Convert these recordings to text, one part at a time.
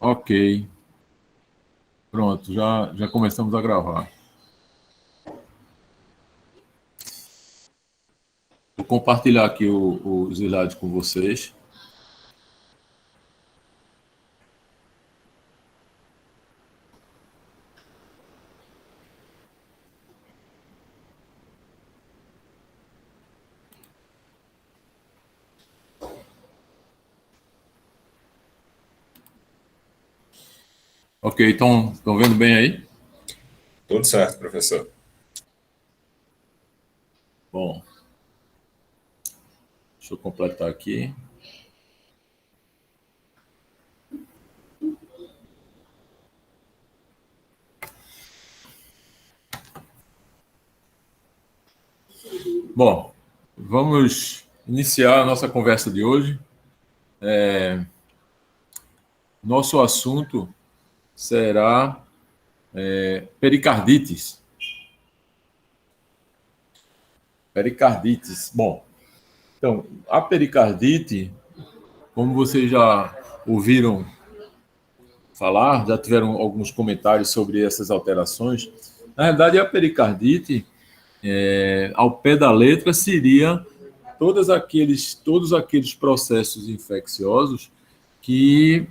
Ok. Pronto, já começamos a gravar. Vou compartilhar aqui os slides com vocês. Ok, estão vendo bem aí? Tudo certo, professor. Bom, deixa eu completar aqui. Bom, vamos iniciar a nossa conversa de hoje. Nosso assunto será pericardites. Pericardites. Bom, então, a pericardite, como vocês já ouviram falar, já tiveram alguns comentários sobre essas alterações. Na verdade, a pericardite, ao pé da letra, seria todos aqueles processos infecciosos que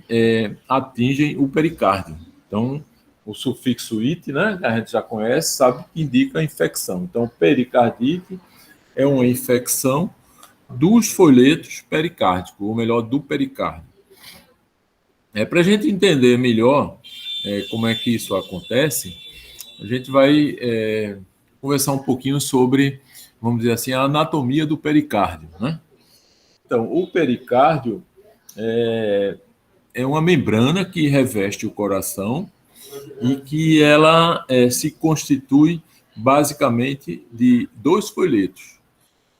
atingem o pericárdio. Então, o sufixo "it", né, que a gente já conhece, sabe que indica infecção. Então, pericardite é uma infecção dos folhetos pericárdicos, ou melhor, do pericárdio. Para a gente entender melhor como é que isso acontece, a gente vai conversar um pouquinho sobre, vamos dizer assim, a anatomia do pericárdio, né? Então, o pericárdio é uma membrana que reveste o coração e que ela se constitui basicamente de dois folhetos.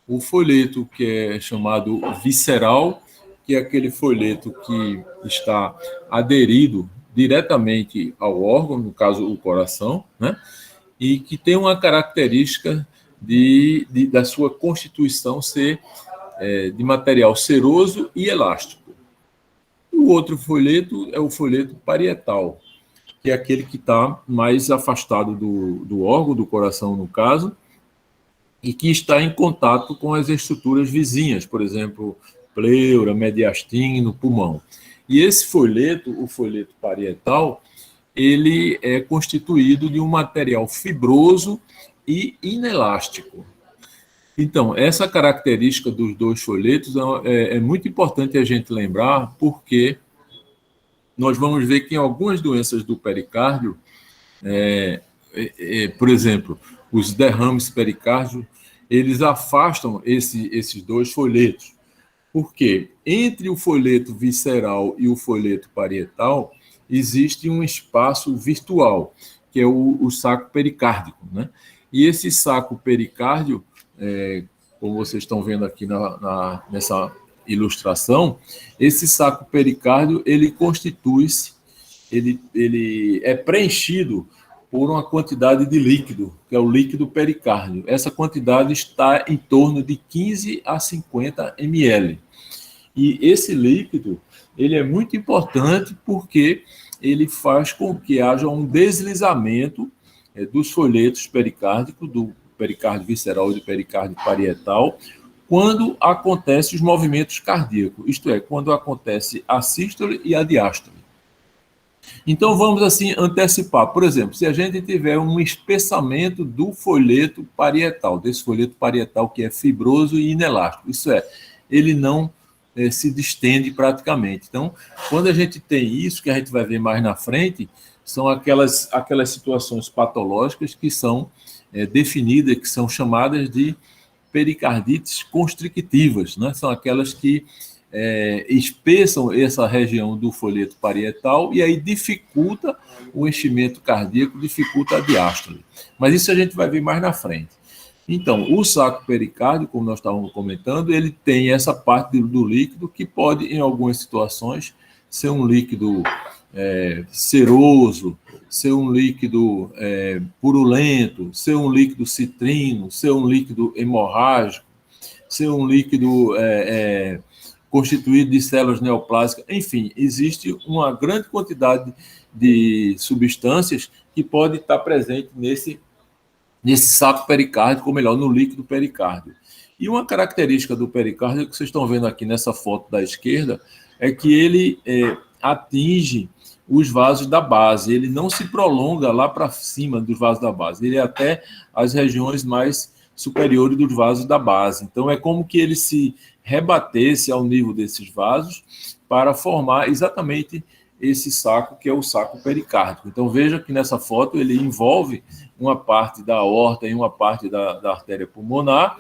O folheto que é chamado visceral, que é aquele folheto que está aderido diretamente ao órgão, no caso o coração, né? E que tem uma característica da sua constituição ser de material ceroso e elástico. O outro folheto é o folheto parietal, que é aquele que está mais afastado do órgão, do coração, no caso, e que está em contato com as estruturas vizinhas, por exemplo, pleura, mediastino, pulmão. E esse folheto, o folheto parietal, ele é constituído de um material fibroso e inelástico. Então, essa característica dos dois folhetos é muito importante a gente lembrar, porque nós vamos ver que em algumas doenças do pericárdio, por exemplo, os derrames pericárdio, eles afastam esses dois folhetos. Porque entre o folheto visceral e o folheto parietal existe um espaço virtual, que é o saco pericárdico, né? E esse saco pericárdio, como vocês estão vendo aqui nessa ilustração, esse saco pericárdio ele constitui-se, ele é preenchido por uma quantidade de líquido, que é o líquido pericárdio. Essa quantidade está em torno de 15 a 50 ml. E esse líquido, ele é muito importante porque ele faz com que haja um deslizamento dos folhetos pericárdicos, do pericárdio visceral e do pericárdio parietal, quando acontecem os movimentos cardíacos, isto é, quando acontece a sístole e a diástole. Então, vamos assim antecipar. Por exemplo, se a gente tiver um espessamento do folheto parietal, desse folheto parietal que é fibroso e inelástico, isso é, ele não se distende praticamente. Então, quando a gente tem isso, que a gente vai ver mais na frente, são aquelas situações patológicas que são definidas, que são chamadas de pericardites constrictivas, né? São aquelas que espessam essa região do folheto parietal e aí dificulta o enchimento cardíaco, dificulta a diástole. Mas isso a gente vai ver mais na frente. Então, o saco pericárdio, como nós estávamos comentando, ele tem essa parte do líquido que pode, em algumas situações, ser um líquido ceroso, ser um líquido purulento, ser um líquido citrino, ser um líquido hemorrágico, ser um líquido constituído de células neoplásicas. Enfim, existe uma grande quantidade de substâncias que pode estar presente nesse saco pericárdico, ou melhor, no líquido pericárdio. E uma característica do pericárdio que vocês estão vendo aqui nessa foto da esquerda é que ele atinge os vasos da base, ele não se prolonga lá para cima dos vasos da base, ele é até as regiões mais superiores dos vasos da base. Então, é como que ele se rebatesse ao nível desses vasos para formar exatamente esse saco, que é o saco pericárdico. Então, veja que nessa foto ele envolve uma parte da aorta e uma parte da artéria pulmonar,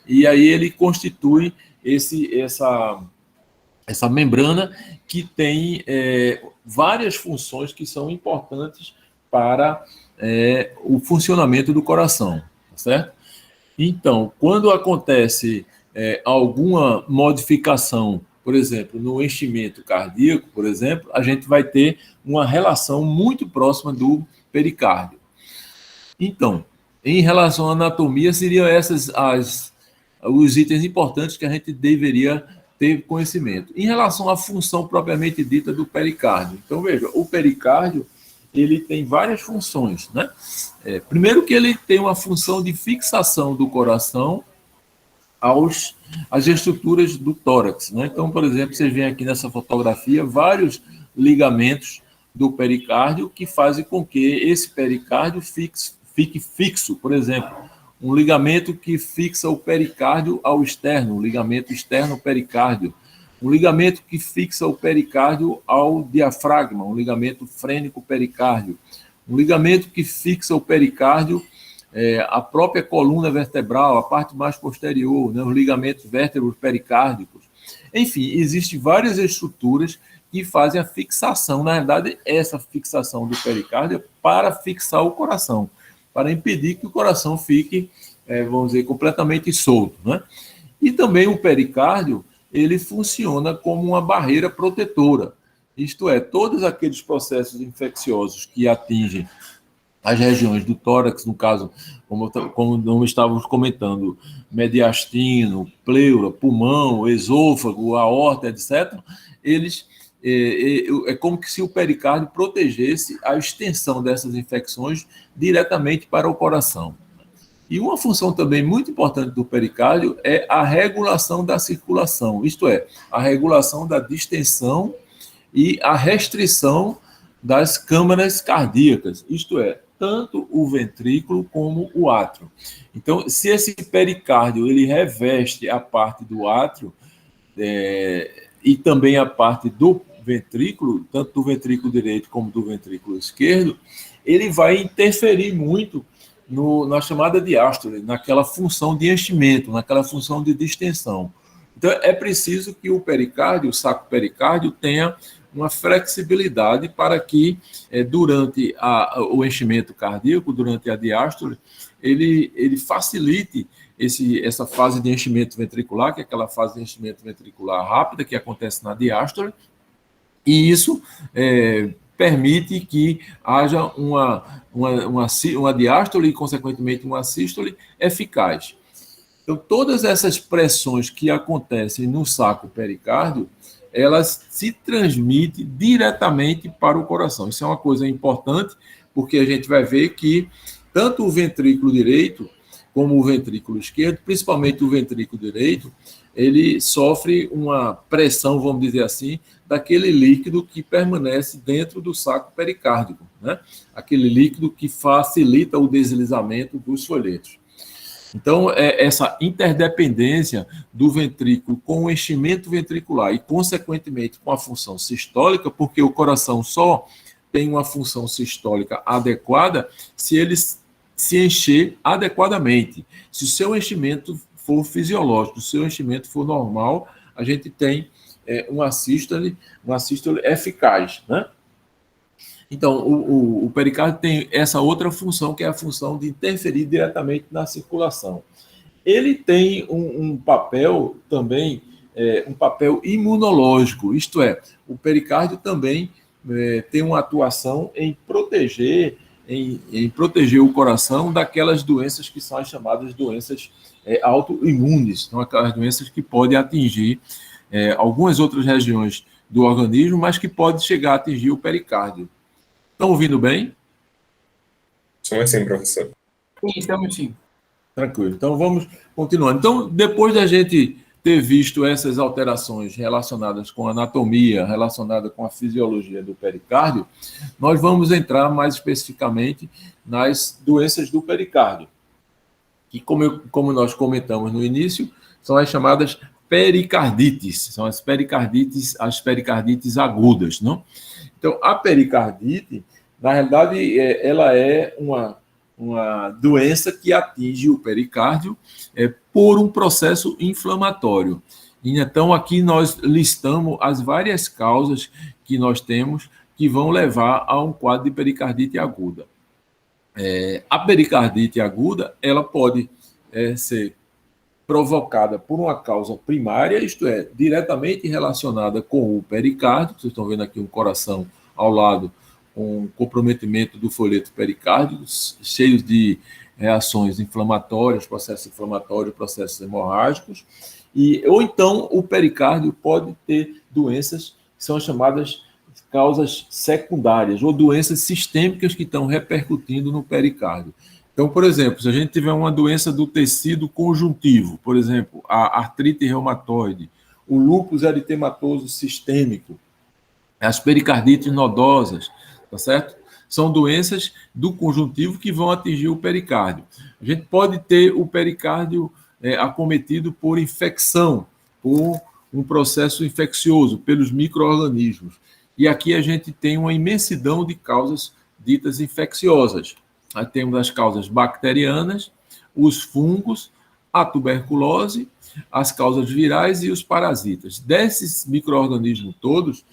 e aí ele constitui essa membrana que tem várias funções que são importantes para o funcionamento do coração, tá certo? Então, quando acontece alguma modificação, por exemplo, no enchimento cardíaco, por exemplo, a gente vai ter uma relação muito próxima do pericárdio. Então, em relação à anatomia, seriam esses os itens importantes que a gente deveria ter conhecimento. Em relação à função propriamente dita do pericárdio, então, veja, o pericárdio ele tem várias funções, né? Primeiro que ele tem uma função de fixação do coração às estruturas do tórax, né? Então, por exemplo, vocês veem aqui nessa fotografia vários ligamentos do pericárdio que fazem com que esse pericárdio fique fixo. Por exemplo, um ligamento que fixa o pericárdio ao externo, um ligamento externo pericárdio, um ligamento que fixa o pericárdio ao diafragma, um ligamento frênico pericárdio, um ligamento que fixa o pericárdio a própria coluna vertebral, a parte mais posterior, né, os ligamentos vértebros pericárdicos. Enfim, existem várias estruturas que fazem a fixação. Na verdade, essa fixação do pericárdio é para fixar o coração, para impedir que o coração fique, vamos dizer, completamente solto, né? E também o pericárdio, ele funciona como uma barreira protetora. Isto é, todos aqueles processos infecciosos que atingem as regiões do tórax, no caso, como não estávamos comentando, mediastino, pleura, pulmão, esôfago, aorta, etc., eles é como se o pericárdio protegesse a extensão dessas infecções diretamente para o coração. E uma função também muito importante do pericárdio é a regulação da circulação, isto é, a regulação da distensão e a restrição das câmaras cardíacas, isto é, tanto o ventrículo como o átrio. Então, se esse pericárdio ele reveste a parte do átrio e também a parte do ventrículo, tanto do ventrículo direito como do ventrículo esquerdo, ele vai interferir muito na chamada diástole, naquela função de enchimento, naquela função de distensão. Então, é preciso que o pericárdio, o saco pericárdio, tenha uma flexibilidade para que, durante o enchimento cardíaco, durante a diástole, ele facilite essa fase de enchimento ventricular, que é aquela fase de enchimento ventricular rápida que acontece na diástole, e isso permite que haja uma diástole e, consequentemente, uma sístole eficaz. Então, todas essas pressões que acontecem no saco pericárdio, elas se transmitem diretamente para o coração. Isso é uma coisa importante, porque a gente vai ver que tanto o ventrículo direito como o ventrículo esquerdo, principalmente o ventrículo direito, ele sofre uma pressão, vamos dizer assim, daquele líquido que permanece dentro do saco pericárdico, né? Aquele líquido que facilita o deslizamento dos folhetos. Então, essa interdependência do ventrículo com o enchimento ventricular e, consequentemente, com a função sistólica, porque o coração só tem uma função sistólica adequada se ele se encher adequadamente. Se o seu enchimento for fisiológico, se o seu enchimento for normal, a gente tem uma sístole eficaz, né? Então, o pericárdio tem essa outra função, que é a função de interferir diretamente na circulação. Ele tem um papel também, um papel imunológico, isto é, o pericárdio também tem uma atuação em proteger o coração daquelas doenças que são as chamadas doenças autoimunes, são aquelas doenças que podem atingir algumas outras regiões do organismo, mas que pode chegar a atingir o pericárdio. Estão ouvindo bem? Sim, professor. Sim, estamos sim. Tranquilo. Então, vamos continuando. Então, depois da gente ter visto essas alterações relacionadas com a anatomia, relacionada com a fisiologia do pericárdio, nós vamos entrar mais especificamente nas doenças do pericárdio, que, como nós comentamos no início, são as chamadas pericardites, são as pericardites agudas, não? Então, a pericardite, na realidade, ela é uma doença que atinge o pericárdio por um processo inflamatório. E, então, aqui nós listamos as várias causas que nós temos que vão levar a um quadro de pericardite aguda. A pericardite aguda, ela pode ser provocada por uma causa primária, isto é, diretamente relacionada com o pericárdio. Vocês estão vendo aqui um coração ao lado, um comprometimento do folheto pericárdico, cheio de reações inflamatórias, processos inflamatórios, processos hemorrágicos, ou então o pericárdio pode ter doenças que são chamadas causas secundárias, ou doenças sistêmicas que estão repercutindo no pericárdio. Então, por exemplo, se a gente tiver uma doença do tecido conjuntivo, por exemplo, a artrite reumatoide, o lúpus eritematoso sistêmico, as pericardites nodosas, tá certo? São doenças do conjuntivo que vão atingir o pericárdio. A gente pode ter o pericárdio acometido por infecção, por um processo infeccioso, pelos micro-organismos. E aqui a gente tem uma imensidão de causas ditas infecciosas. Aí temos as causas bacterianas, os fungos, a tuberculose, as causas virais e os parasitas. Desses micro-organismos todos,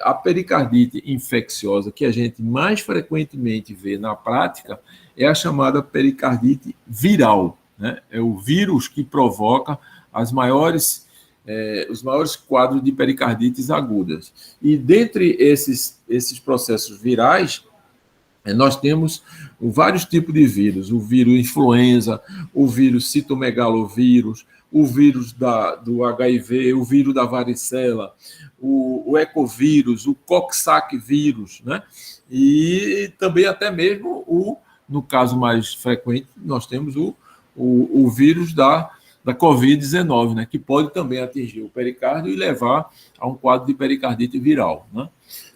a pericardite infecciosa que a gente mais frequentemente vê na prática é a chamada pericardite viral, né? É o vírus que provoca os maiores quadros de pericardites agudas. E dentre esses processos virais, nós temos vários tipos de vírus: o vírus influenza, o vírus citomegalovírus, o vírus do HIV, o vírus da varicela, o ecovírus, o coxsackie vírus, né? E também até mesmo, no caso mais frequente, nós temos o vírus da Covid-19, né? Que pode também atingir o pericárdio e levar a um quadro de pericardite viral, né?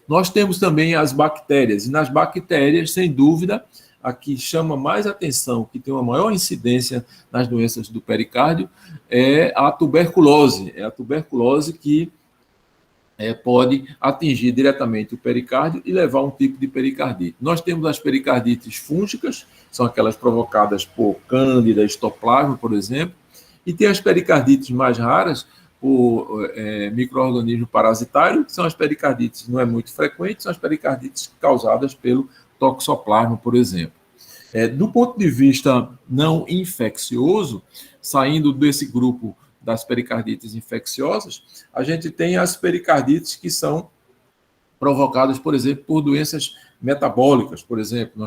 Nós temos também as bactérias, e nas bactérias, sem dúvida, a que chama mais atenção, que tem uma maior incidência nas doenças do pericárdio, é a tuberculose. É a tuberculose que pode atingir diretamente o pericárdio e levar a um tipo de pericardite. Nós temos as pericardites fúngicas, são aquelas provocadas por cândida, histoplasma, por exemplo, e tem as pericardites mais raras, por micro-organismo parasitário, que são as pericardites, não é muito frequente, são as pericardites causadas pelo toxoplasma, por exemplo. Do ponto de vista não infeccioso, saindo desse grupo das pericardites infecciosas, a gente tem as pericardites que são provocadas, por exemplo, por doenças metabólicas. Por exemplo,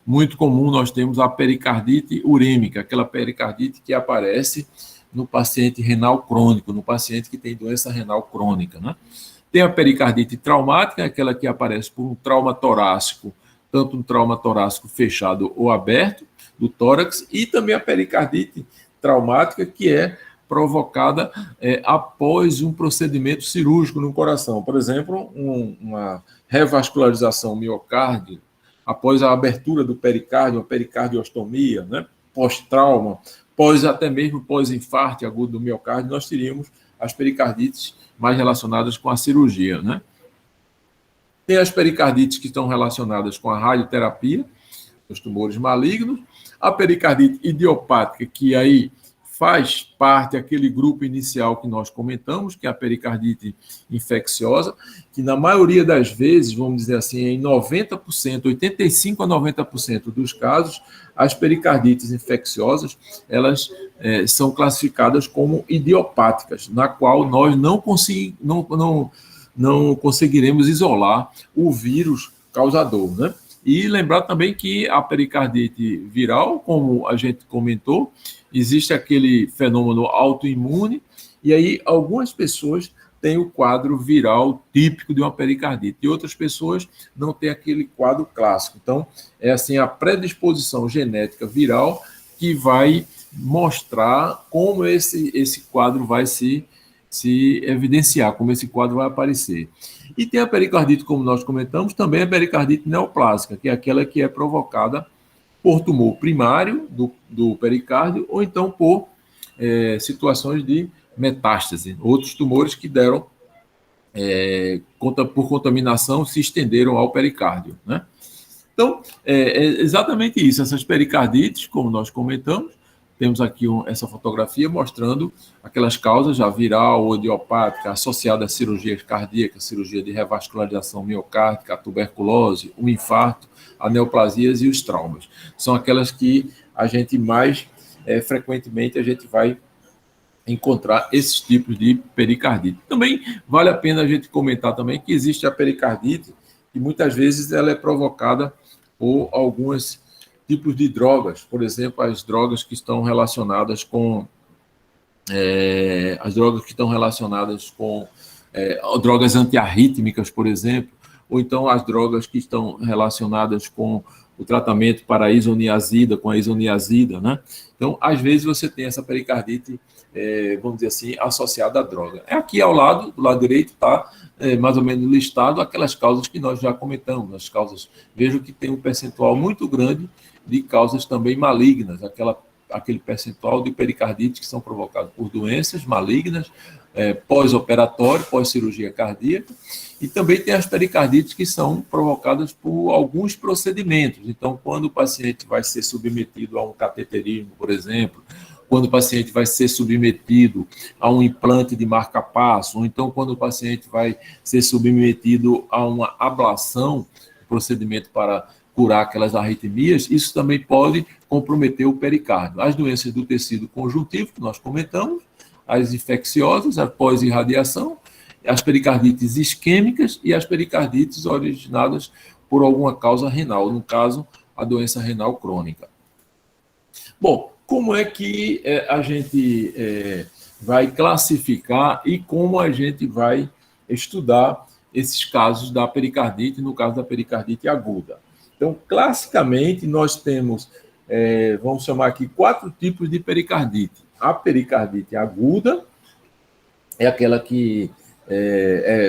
muito comum, nós temos a pericardite urêmica, aquela pericardite que aparece no paciente renal crônico, no paciente que tem doença renal crônica, né? Tem a pericardite traumática, aquela que aparece por um trauma torácico, tanto um trauma torácico fechado ou aberto do tórax, e também a pericardite traumática, que é provocada após um procedimento cirúrgico no coração. Por exemplo, uma revascularização miocárdio, após a abertura do pericárdio, a pericardiotomia, né? Pós-trauma, até mesmo pós-infarto agudo do miocárdio, nós teríamos as pericardites mais relacionadas com a cirurgia, né? Tem as pericardites que estão relacionadas com a radioterapia, os tumores malignos, a pericardite idiopática, que aí faz parte daquele grupo inicial que nós comentamos, que é a pericardite infecciosa, que na maioria das vezes, vamos dizer assim, em 90%, 85% a 90% dos casos, as pericardites infecciosas, elas são classificadas como idiopáticas, na qual nós não conseguiremos isolar o vírus causador, né? E lembrar também que a pericardite viral, como a gente comentou, existe aquele fenômeno autoimune E aí, algumas pessoas têm o quadro viral típico de uma pericardite, e outras pessoas não têm aquele quadro clássico. Então, é assim, a predisposição genética viral que vai mostrar como esse quadro vai se evidenciar, como esse quadro vai aparecer. E tem a pericardite, como nós comentamos, também a pericardite neoplásica, que é aquela que é provocada por tumor primário do pericárdio ou então por situações de metástase, outros tumores que deram, por contaminação, se estenderam ao pericárdio, né? Então, é exatamente isso, essas pericardites, como nós comentamos, temos aqui essa fotografia mostrando aquelas causas, já viral ou idiopática, associada a cirurgias cardíacas, cirurgia de revascularização miocárdica, a tuberculose, o infarto, a neoplasias e os traumas. São aquelas que a gente mais frequentemente a gente vai encontrar esses tipos de pericardite. Também vale a pena a gente comentar também que existe a pericardite, que muitas vezes ela é provocada por alguns tipos de drogas, por exemplo, as drogas que estão relacionadas com drogas antiarrítmicas, por exemplo, ou então as drogas que estão relacionadas com o tratamento para a isoniazida, com a isoniazida, né? Então, às vezes você tem essa pericardite, vamos dizer assim, associada à droga. Aqui ao lado, do lado direito, está mais ou menos listado aquelas causas que nós já comentamos, as causas. Vejo que tem um percentual muito grande de causas também malignas, aquele percentual de pericardite que são provocados por doenças malignas, pós-operatório, pós-cirurgia cardíaca, e também tem as pericardites que são provocadas por alguns procedimentos. Então, quando o paciente vai ser submetido a um cateterismo, por exemplo, quando o paciente vai ser submetido a um implante de marca-passo, ou então quando o paciente vai ser submetido a uma ablação, procedimento para curar aquelas arritmias, isso também pode comprometer o pericárdio. As doenças do tecido conjuntivo, que nós comentamos, as infecciosas, a pós-irradiação, as pericardites isquêmicas e as pericardites originadas por alguma causa renal, no caso, a doença renal crônica. Bom, como é que a gente vai classificar e como a gente vai estudar esses casos da pericardite, no caso da pericardite aguda? Então, classicamente, nós temos, vamos chamar aqui, 4 tipos de pericardite. A pericardite aguda é aquela que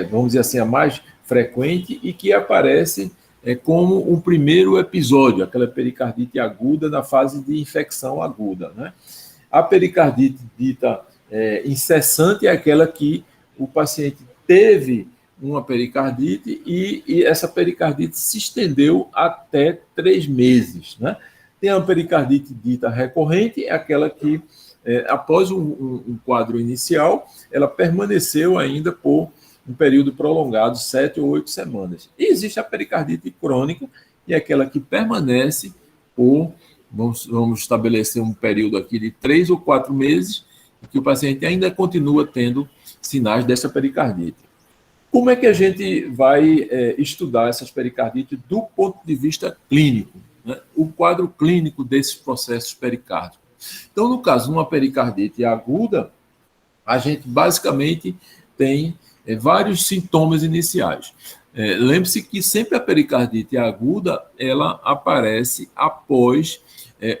vamos dizer assim, a mais frequente e que aparece como um primeiro episódio, aquela pericardite aguda na fase de infecção aguda, né? A pericardite dita incessante é aquela que o paciente teve uma pericardite e essa pericardite se estendeu até 3 meses, né? Tem a pericardite dita recorrente, é aquela que, após um quadro inicial, ela permaneceu ainda por um período prolongado, 7 ou 8 semanas. E existe a pericardite crônica, que é aquela que permanece por, vamos estabelecer um período aqui de 3 ou 4 meses, que o paciente ainda continua tendo sinais dessa pericardite. Como é que a gente vai estudar essas pericardites do ponto de vista clínico, né? O quadro clínico desses processos pericárdicos. Então, no caso de uma pericardite aguda, a gente basicamente tem vários sintomas iniciais. Lembre-se que sempre a pericardite aguda, ela aparece após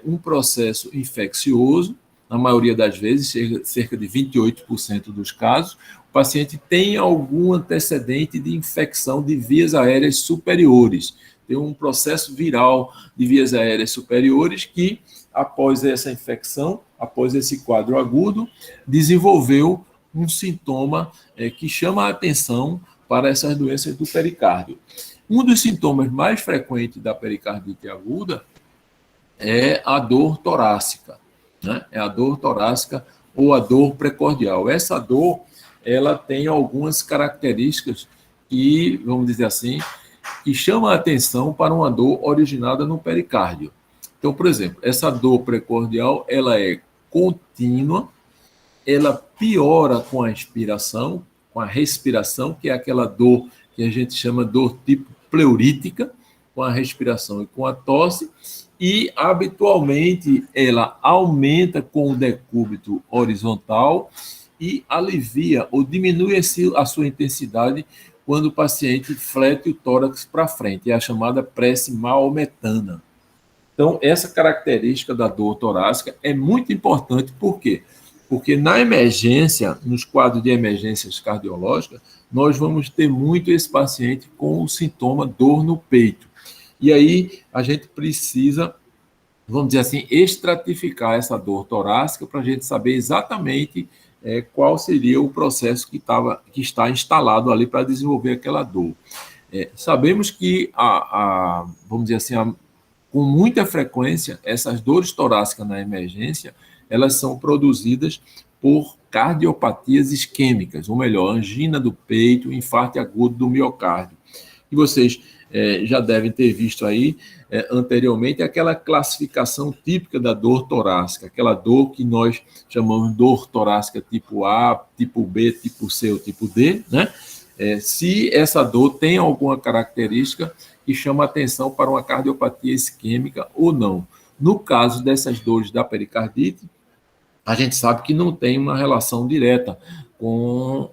um processo infeccioso, na maioria das vezes, cerca de 28% dos casos, o paciente tem algum antecedente de infecção de vias aéreas superiores, tem um processo viral de vias aéreas superiores que, após essa infecção, após esse quadro agudo, desenvolveu um sintoma que chama a atenção para essas doenças do pericárdio. Um dos sintomas mais frequentes da pericardite aguda é a dor torácica, né? É a dor torácica ou a dor precordial. Essa dor, ela tem algumas características que, vamos dizer assim, que chamam a atenção para uma dor originada no pericárdio. Então, por exemplo, essa dor precordial, ela é contínua, ela piora com a inspiração, com a respiração, que é aquela dor que a gente chama dor tipo pleurítica, com a respiração e com a tosse, e habitualmente ela aumenta com o decúbito horizontal e alivia ou diminui a sua intensidade quando o paciente flete o tórax para frente. É a chamada prece maometana. Então, essa característica da dor torácica é muito importante. Por quê? Porque na emergência, nos quadros de emergências cardiológicas, nós vamos ter muito esse paciente com o sintoma dor no peito. E aí a gente precisa, vamos dizer assim, estratificar essa dor torácica para a gente saber exatamente qual seria o processo que está instalado ali para desenvolver aquela dor. Sabemos que, vamos dizer assim, com muita frequência, essas dores torácicas na emergência, elas são produzidas por cardiopatias isquêmicas, ou melhor, angina do peito, infarto agudo do miocárdio. E vocês já devem ter visto aí anteriormente aquela classificação típica da dor torácica, aquela dor que nós chamamos de dor torácica tipo A, tipo B, tipo C ou tipo D, né? Se essa dor tem alguma característica que chama atenção para uma cardiopatia isquêmica ou não. No caso dessas dores da pericardite, a gente sabe que não tem uma relação direta com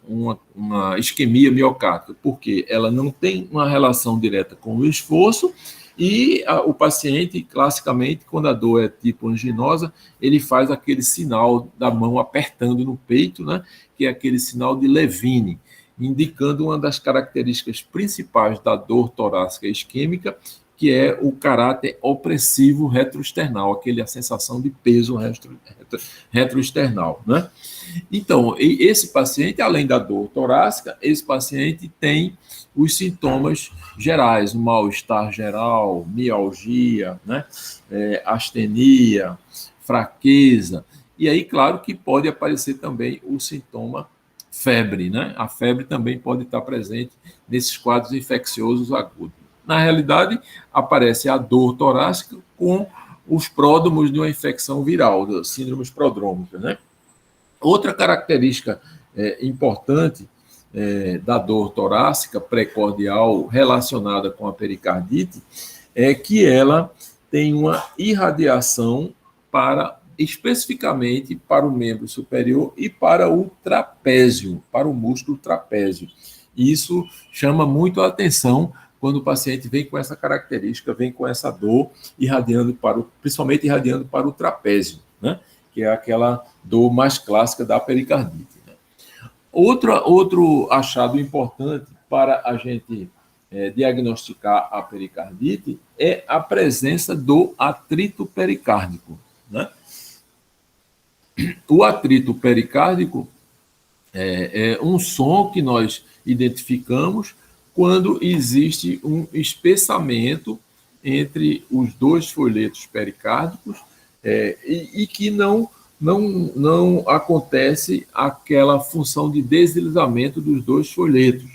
uma isquemia miocárdica, porque ela não tem uma relação direta com o esforço e o paciente, classicamente, quando a dor é tipo anginosa, ele faz aquele sinal da mão apertando no peito, né, que é aquele sinal de Levine, indicando uma das características principais da dor torácica isquêmica, que é o caráter opressivo retroesternal, a sensação de peso retroesternal, né? Então, esse paciente, além da dor torácica, esse paciente tem os sintomas gerais, o mal-estar geral, mialgia, né? Astenia, fraqueza, e aí, claro, que pode aparecer também o sintoma febre, né? A febre também pode estar presente nesses quadros infecciosos agudos. Na realidade, aparece a dor torácica com os pródromos de uma infecção viral, das síndromes prodrômicas, né? Outra característica importante da dor torácica precordial relacionada com a pericardite é que ela tem uma irradiação especificamente para o membro superior e para o trapézio, para o músculo trapézio. E isso chama muito a atenção quando o paciente vem com essa característica, vem com essa dor, principalmente irradiando para o trapézio, né? Que é aquela dor mais clássica da pericardite. Né? Outro achado importante para a gente diagnosticar a pericardite é a presença do atrito pericárdico. Né? O atrito pericárdico é um som que nós identificamos quando existe um espessamento entre os dois folhetos pericárdicos e que não acontece aquela função de deslizamento dos dois folhetos.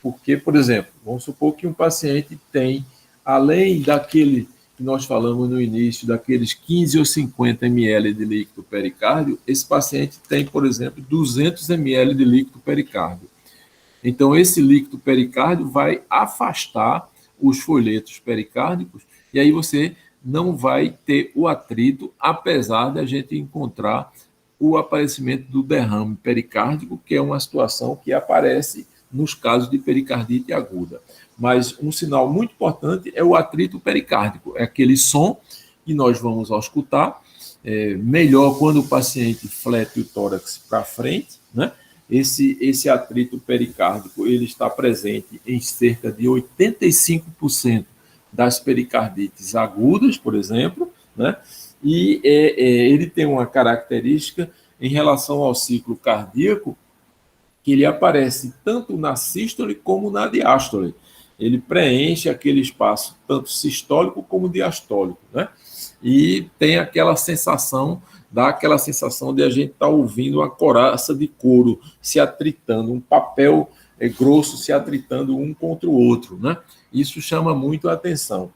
Porque, por exemplo, vamos supor que um paciente tem, além daquele que nós falamos no início, daqueles 15 ou 50 ml de líquido pericárdio, esse paciente tem, por exemplo, 200 ml de líquido pericárdio. Então, esse líquido pericárdio vai afastar os folhetos pericárdicos e aí você não vai ter o atrito, apesar de a gente encontrar o aparecimento do derrame pericárdico, que é uma situação que aparece nos casos de pericardite aguda. Mas um sinal muito importante é o atrito pericárdico, é aquele som que nós vamos auscultar, melhor quando o paciente flete o tórax para frente, né? Esse atrito pericárdico ele está presente em cerca de 85% das pericardites agudas, por exemplo, né? E ele tem uma característica em relação ao ciclo cardíaco, que ele aparece tanto na sístole como na diástole. Ele preenche aquele espaço tanto sistólico como diastólico, né? E tem aquela sensação, dá aquela sensação de a gente estar ouvindo uma coraça de couro se atritando, um papel grosso se atritando um contra o outro, né? Isso chama muito a atenção.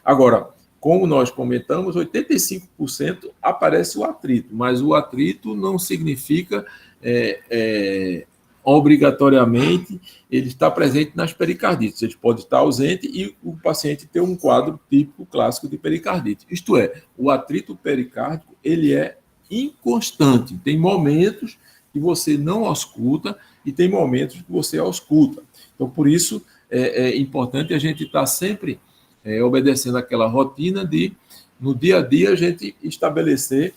Agora, como nós comentamos, 85% aparece o atrito, mas o atrito não significa obrigatoriamente ele está presente nas pericardites. Ele pode estar ausente e o paciente ter um quadro típico clássico de pericardite. Isto é, o atrito pericárdico ele é inconstante. Tem momentos que você não ausculta e tem momentos que você ausculta. Então, por isso, é importante a gente estar sempre obedecendo aquela rotina de, no dia a dia, a gente estabelecer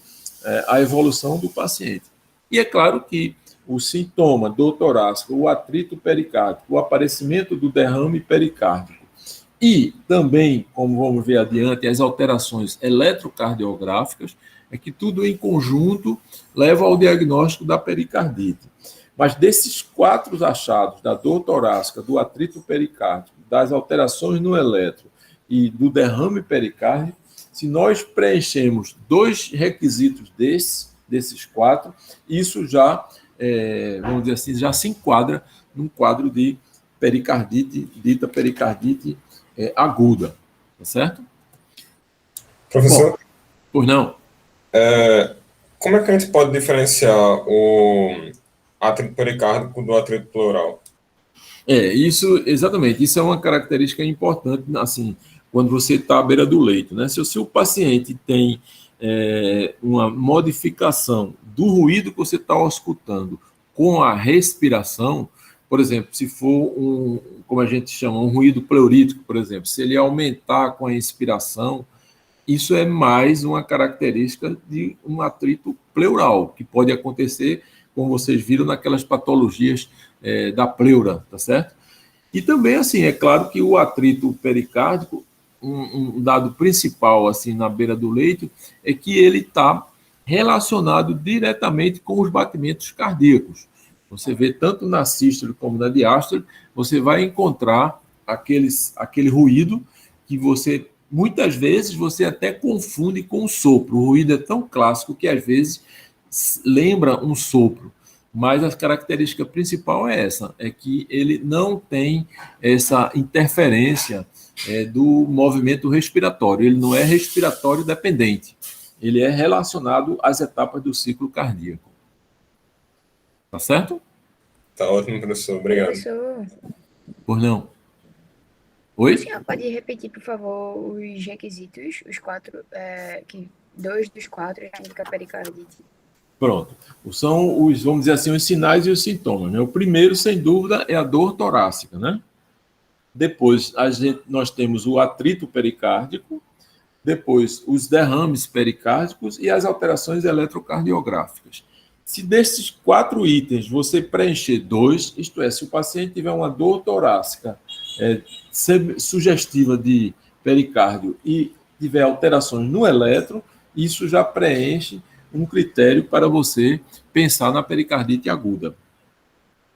a evolução do paciente. E é claro que o sintoma dor torácica, o atrito pericárdico, o aparecimento do derrame pericárdico e também, como vamos ver adiante, as alterações eletrocardiográficas, é que tudo em conjunto leva ao diagnóstico da pericardite. Mas desses 4 achados, da dor torácica, do atrito pericárdico, das alterações no eletro e do derrame pericárdico, se nós preenchemos 2 requisitos desses 4, isso já, vamos dizer assim, já se enquadra num quadro de pericardite, dita pericardite aguda, tá certo? Professor, bom, pois não. Como é que a gente pode diferenciar o atrito pericárdico do atrito pleural? Isso, exatamente, isso é uma característica importante, assim, quando você está à beira do leito, né? Se o seu paciente tem uma modificação do ruído que você está escutando com a respiração, por exemplo, se for como a gente chama, um ruído pleurítico, por exemplo, se ele aumentar com a inspiração, isso é mais uma característica de um atrito pleural, que pode acontecer, como vocês viram, naquelas patologias da pleura, tá certo? E também, assim, é claro que o atrito pericárdico, um dado principal, assim, na beira do leito, é que ele está relacionado diretamente com os batimentos cardíacos. Você vê tanto na sístole como na diástole, você vai encontrar aquele ruído que você, muitas vezes, você até confunde com o sopro. O ruído é tão clássico que, às vezes, lembra um sopro. Mas a característica principal é essa, é que ele não tem essa interferência do movimento respiratório. Ele não é respiratório dependente. Ele é relacionado às etapas do ciclo cardíaco. Tá certo? Tá ótimo, professor. Obrigado. Professor, Por não? Oi? o senhor pode repetir, por favor, os requisitos, os 4, 2 dos 4 indica pericardite? Pronto. São os, vamos dizer assim, os sinais e os sintomas, né? O primeiro, sem dúvida, é a dor torácica, né? Depois, nós temos o atrito pericárdico, depois os derrames pericárdicos e as alterações eletrocardiográficas. Se desses 4 itens você preencher 2, isto é, se o paciente tiver uma dor torácica sugestiva de pericárdio e tiver alterações no eletro, isso já preenche um critério para você pensar na pericardite aguda.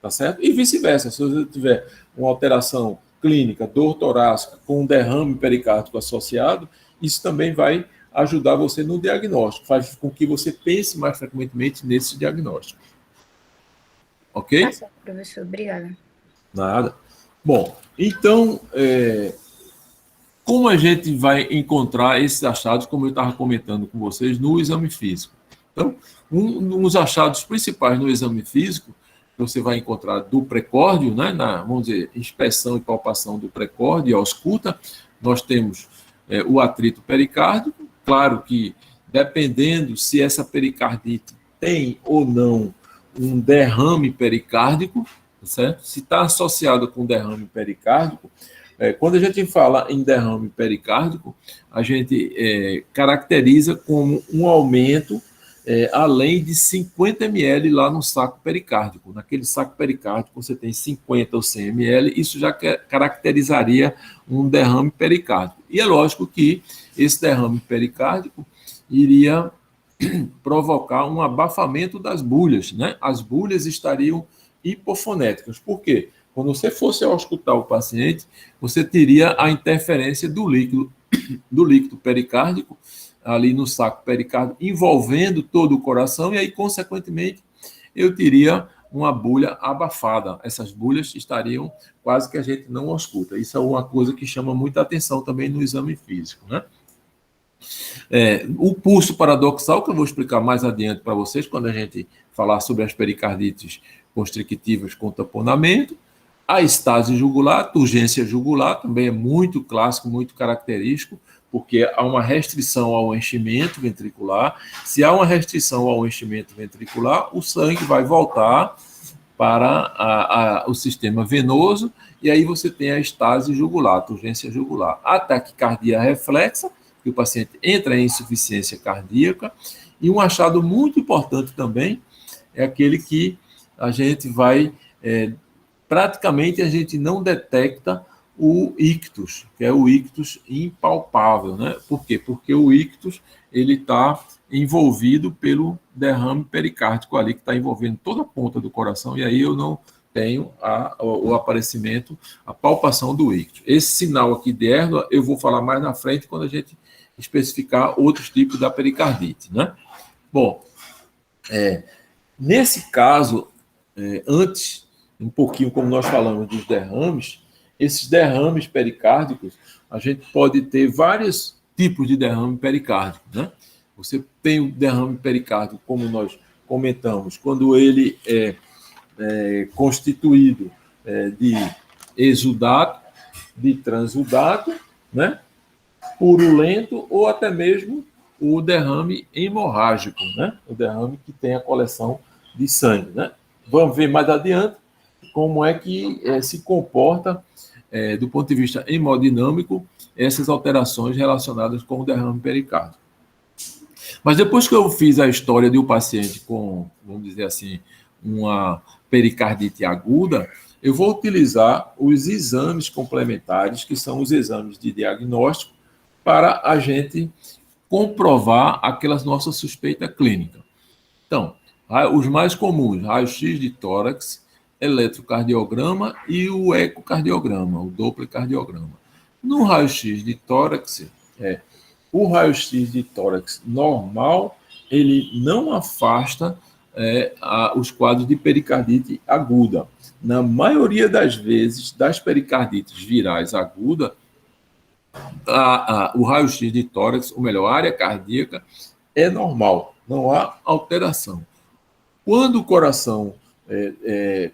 Tá certo? E vice-versa, se você tiver uma alteração clínica, dor torácica, com um derrame pericárdico associado, isso também vai ajudar você no diagnóstico, faz com que você pense mais frequentemente nesse diagnóstico. Ok? Tá certo, professor. Obrigada. Nada. Bom, então, como a gente vai encontrar esses achados, como eu estava comentando com vocês, no exame físico? Então, um dos achados principais no exame físico, que você vai encontrar do precórdio, né, vamos dizer, inspeção e palpação do precórdio e ausculta, nós temos o atrito pericárdico, claro que dependendo se essa pericardite tem ou não um derrame pericárdico, certo? Se está associado com derrame pericárdico, quando a gente fala em derrame pericárdico, a gente caracteriza como um aumento além de 50 ml lá no saco pericárdico. Naquele saco pericárdico você tem 50 ou 100 ml, isso já caracterizaria um derrame pericárdico. E é lógico que esse derrame pericárdico iria provocar um abafamento das bulhas, né? As bulhas estariam hipofonéticas. Por quê? Quando você fosse auscultar o paciente, você teria a interferência do líquido pericárdico ali no saco pericárdico, envolvendo todo o coração, e aí, consequentemente, eu teria uma bulha abafada. Essas bulhas estariam quase que a gente não ausculta. Isso é uma coisa que chama muita atenção também no exame físico, né? O pulso paradoxal, que eu vou explicar mais adiante para vocês, quando a gente falar sobre as pericardites constrictivas com tamponamento. A estase jugular, turgência jugular, também é muito clássico, muito característico, porque há uma restrição ao enchimento ventricular. Se há uma restrição ao enchimento ventricular, o sangue vai voltar para o sistema venoso, e aí você tem a estase jugular, a turgência jugular. A taquicardia reflexa, que o paciente entra em insuficiência cardíaca, e um achado muito importante também é aquele que a gente vai, praticamente a gente não detecta o ictus, que é o ictus impalpável, né? Por quê? Porque o ictus, ele está envolvido pelo derrame pericárdico ali, que está envolvendo toda a ponta do coração, e aí eu não tenho o aparecimento, a palpação do ictus. Esse sinal aqui de Erdős, eu vou falar mais na frente, quando a gente especificar outros tipos da pericardite, né? Bom, nesse caso, antes, um pouquinho como nós falamos dos derrames, esses derrames pericárdicos, a gente pode ter vários tipos de derrame pericárdico, né? Você tem o derrame pericárdico, como nós comentamos, quando ele é constituído de exudato, de transudato, né? Purulento, ou até mesmo o derrame hemorrágico, né? O derrame que tem a coleção de sangue, né? Vamos ver mais adiante como é que se comporta, do ponto de vista hemodinâmico, essas alterações relacionadas com o derrame pericárdico. Mas depois que eu fiz a história de um paciente com, vamos dizer assim, uma pericardite aguda, eu vou utilizar os exames complementares, que são os exames de diagnóstico, para a gente comprovar aquela nossa suspeita clínica. Então, os mais comuns, raio-x de tórax, eletrocardiograma e o ecocardiograma, o dopplercardiograma. No raio-x de tórax, o raio-x de tórax normal, ele não afasta os quadros de pericardite aguda. Na maioria das vezes, das pericardites virais agudas, o raio-x de tórax, ou melhor, a área cardíaca, é normal, não há alteração. Quando o coração,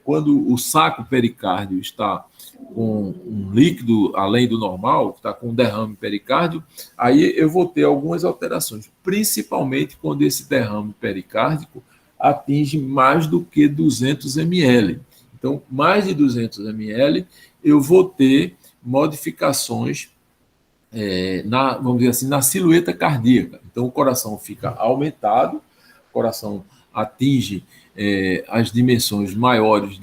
quando o saco pericárdio está com um líquido além do normal, está com derrame pericárdio, aí eu vou ter algumas alterações, principalmente quando esse derrame pericárdico atinge mais do que 200 ml. Então, mais de 200 ml, eu vou ter modificações vamos dizer assim, na silhueta cardíaca. Então, o coração fica aumentado, o coração atinge as dimensões maiores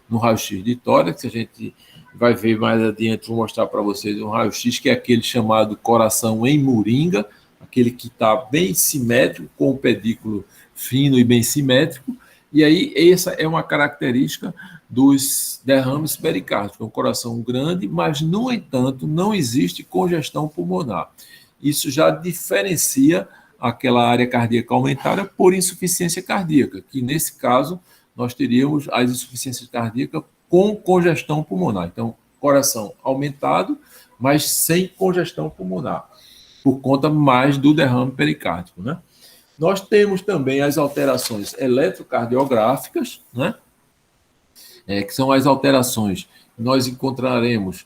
no raio-x de tórax. A gente vai ver mais adiante, vou mostrar para vocês um raio-x, que é aquele chamado coração em moringa, aquele que está bem simétrico, com o pedículo fino e bem simétrico. E aí, essa é uma característica dos derrames pericárdicos, é um coração grande, mas, no entanto, não existe congestão pulmonar. Isso já diferencia aquela área cardíaca aumentada por insuficiência cardíaca, que, nesse caso, nós teríamos as insuficiências cardíacas com congestão pulmonar. Então, coração aumentado, mas sem congestão pulmonar, por conta mais do derrame pericárdico, né? Nós temos também as alterações eletrocardiográficas, né? Que são as alterações que nós encontraremos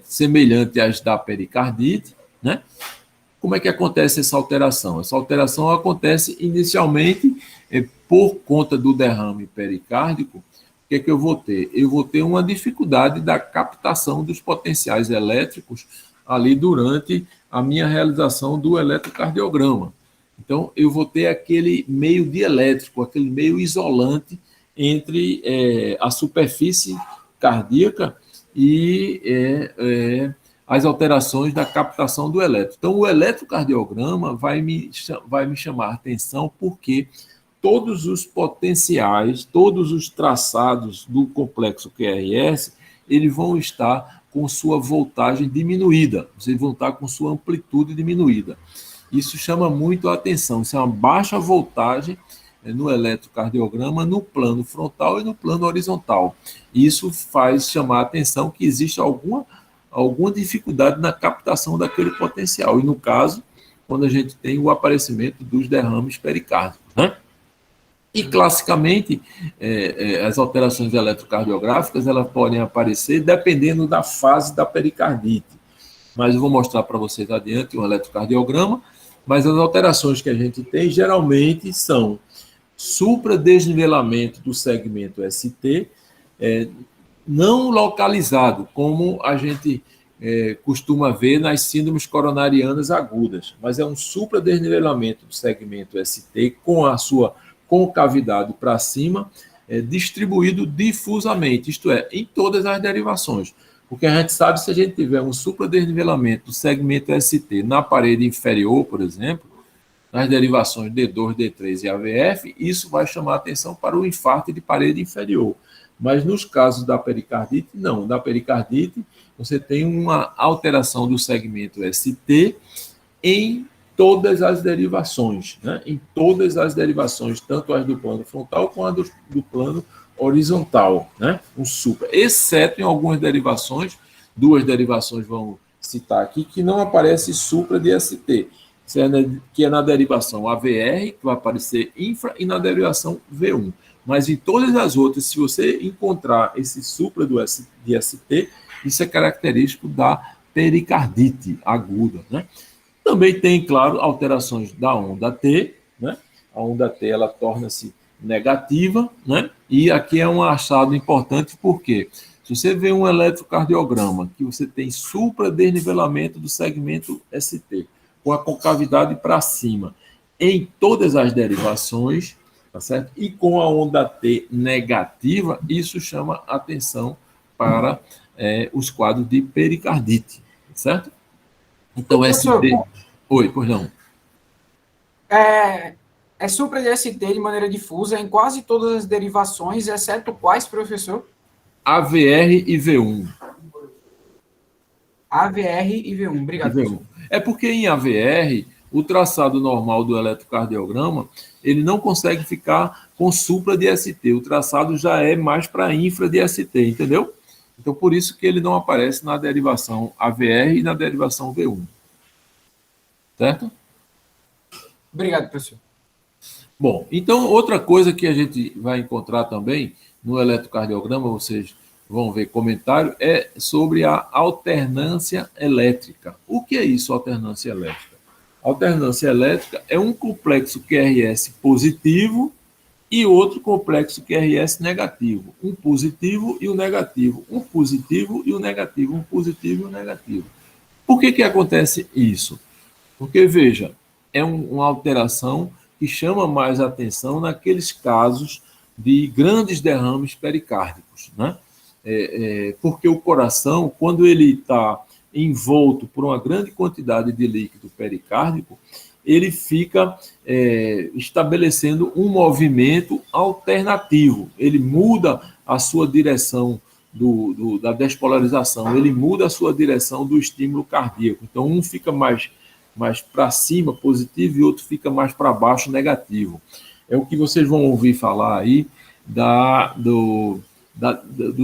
semelhante às da pericardite, né? Como é que acontece essa alteração? Essa alteração acontece inicialmente por conta do derrame pericárdico. O que é que eu vou ter? Eu vou ter uma dificuldade da captação dos potenciais elétricos ali durante a minha realização do eletrocardiograma. Então, eu vou ter aquele meio dielétrico, aquele meio isolante entre a superfície cardíaca e as alterações da captação do elétron. Então, o eletrocardiograma vai me chamar a atenção, porque todos os potenciais, todos os traçados do complexo QRS, eles vão estar com sua voltagem diminuída, eles vão estar com sua amplitude diminuída. Isso chama muito a atenção, isso é uma baixa voltagem no eletrocardiograma, no plano frontal e no plano horizontal. Isso faz chamar a atenção que existe alguma dificuldade na captação daquele potencial, e no caso, quando a gente tem o aparecimento dos derrames pericárdicos, né? E, classicamente, as alterações eletrocardiográficas, elas podem aparecer dependendo da fase da pericardite. mas eu vou mostrar para vocês adiante um eletrocardiograma. Mas as alterações que a gente tem geralmente são supradesnivelamento do segmento ST, não localizado, como a gente costuma ver nas síndromes coronarianas agudas, mas é um supradesnivelamento do segmento ST com a sua concavidade para cima, distribuído difusamente, isto é, em todas as derivações. Porque a gente sabe, se a gente tiver um supradesnivelamento do segmento ST na parede inferior, por exemplo, nas derivações D2, D3 e AVF, isso vai chamar atenção para o infarto de parede inferior. Mas nos casos da pericardite, não. Na pericardite, você tem uma alteração do segmento ST em todas as derivações, né? Em todas as derivações, tanto as do plano frontal quanto as do plano horizontal, né? Um supra, exceto em algumas derivações, duas derivações vão citar aqui, que não aparece supra de ST, que é na derivação AVR, que vai aparecer infra, e na derivação V1. Mas em todas as outras, se você encontrar esse supra de ST, isso é característico da pericardite aguda, né? Também tem, claro, alterações da onda T, né? A onda T, ela torna-se negativa, né? E aqui é um achado importante, porque se você vê um eletrocardiograma que você tem supradesnivelamento do segmento ST, com a concavidade para cima, em todas as derivações, tá certo? E com a onda T negativa, isso chama atenção para os quadros de pericardite, certo? Então, Professor, ST... Oi, pois não. É supra de ST de maneira difusa em quase todas as derivações, exceto quais, professor? AVR e V1. AVR e V1. Obrigado, professor. É porque em AVR, o traçado normal do eletrocardiograma, ele não consegue ficar com supra de ST. O traçado já é mais para infra de ST, entendeu? Então, por isso que ele não aparece na derivação AVR e na derivação V1. Certo? Obrigado, professor. Bom, então, outra coisa que a gente vai encontrar também no eletrocardiograma, vocês vão ver comentário, é sobre a alternância elétrica. O que é isso, alternância elétrica? Alternância elétrica é um complexo QRS positivo e outro complexo QRS negativo. Um positivo e o negativo. Um positivo e o negativo. Um positivo e o negativo. Por que acontece isso? Porque, veja, é uma alteração que chama mais atenção naqueles casos de grandes derrames pericárdicos, né? Porque o coração, quando ele está envolto por uma grande quantidade de líquido pericárdico, ele fica estabelecendo um movimento alternativo. Ele muda a sua direção da despolarização, ele muda a sua direção do estímulo cardíaco. Então, um fica mais para cima, positivo, e outro fica mais para baixo, negativo. É o que vocês vão ouvir falar aí do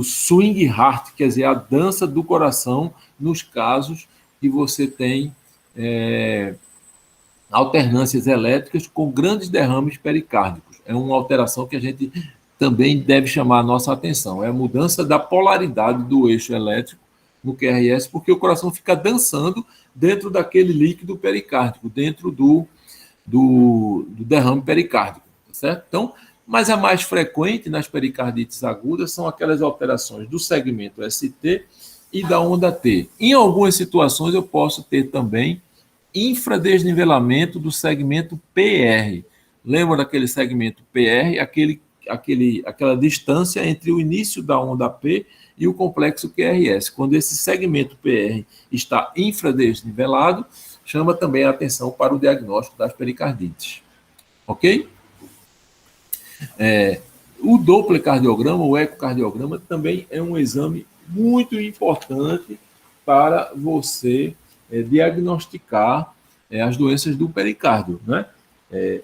swing heart, quer dizer, a dança do coração, nos casos que você tem alternâncias elétricas com grandes derrames pericárdicos. É uma alteração que a gente também deve chamar a nossa atenção. É a mudança da polaridade do eixo elétrico no QRS, porque o coração fica dançando dentro daquele líquido pericárdico, dentro do derrame pericárdico, certo? Então, mas a mais frequente nas pericardites agudas são aquelas alterações do segmento ST e da onda T. Em algumas situações eu posso ter também infradesnivelamento do segmento PR. Lembra daquele segmento PR? Aquela distância entre o início da onda P e o complexo QRS. Quando esse segmento PR está infradesnivelado, chama também a atenção para o diagnóstico das pericardites. Ok? O dopplercardiograma, o ecocardiograma, também é um exame muito importante para você diagnosticar as doenças do pericárdio, né?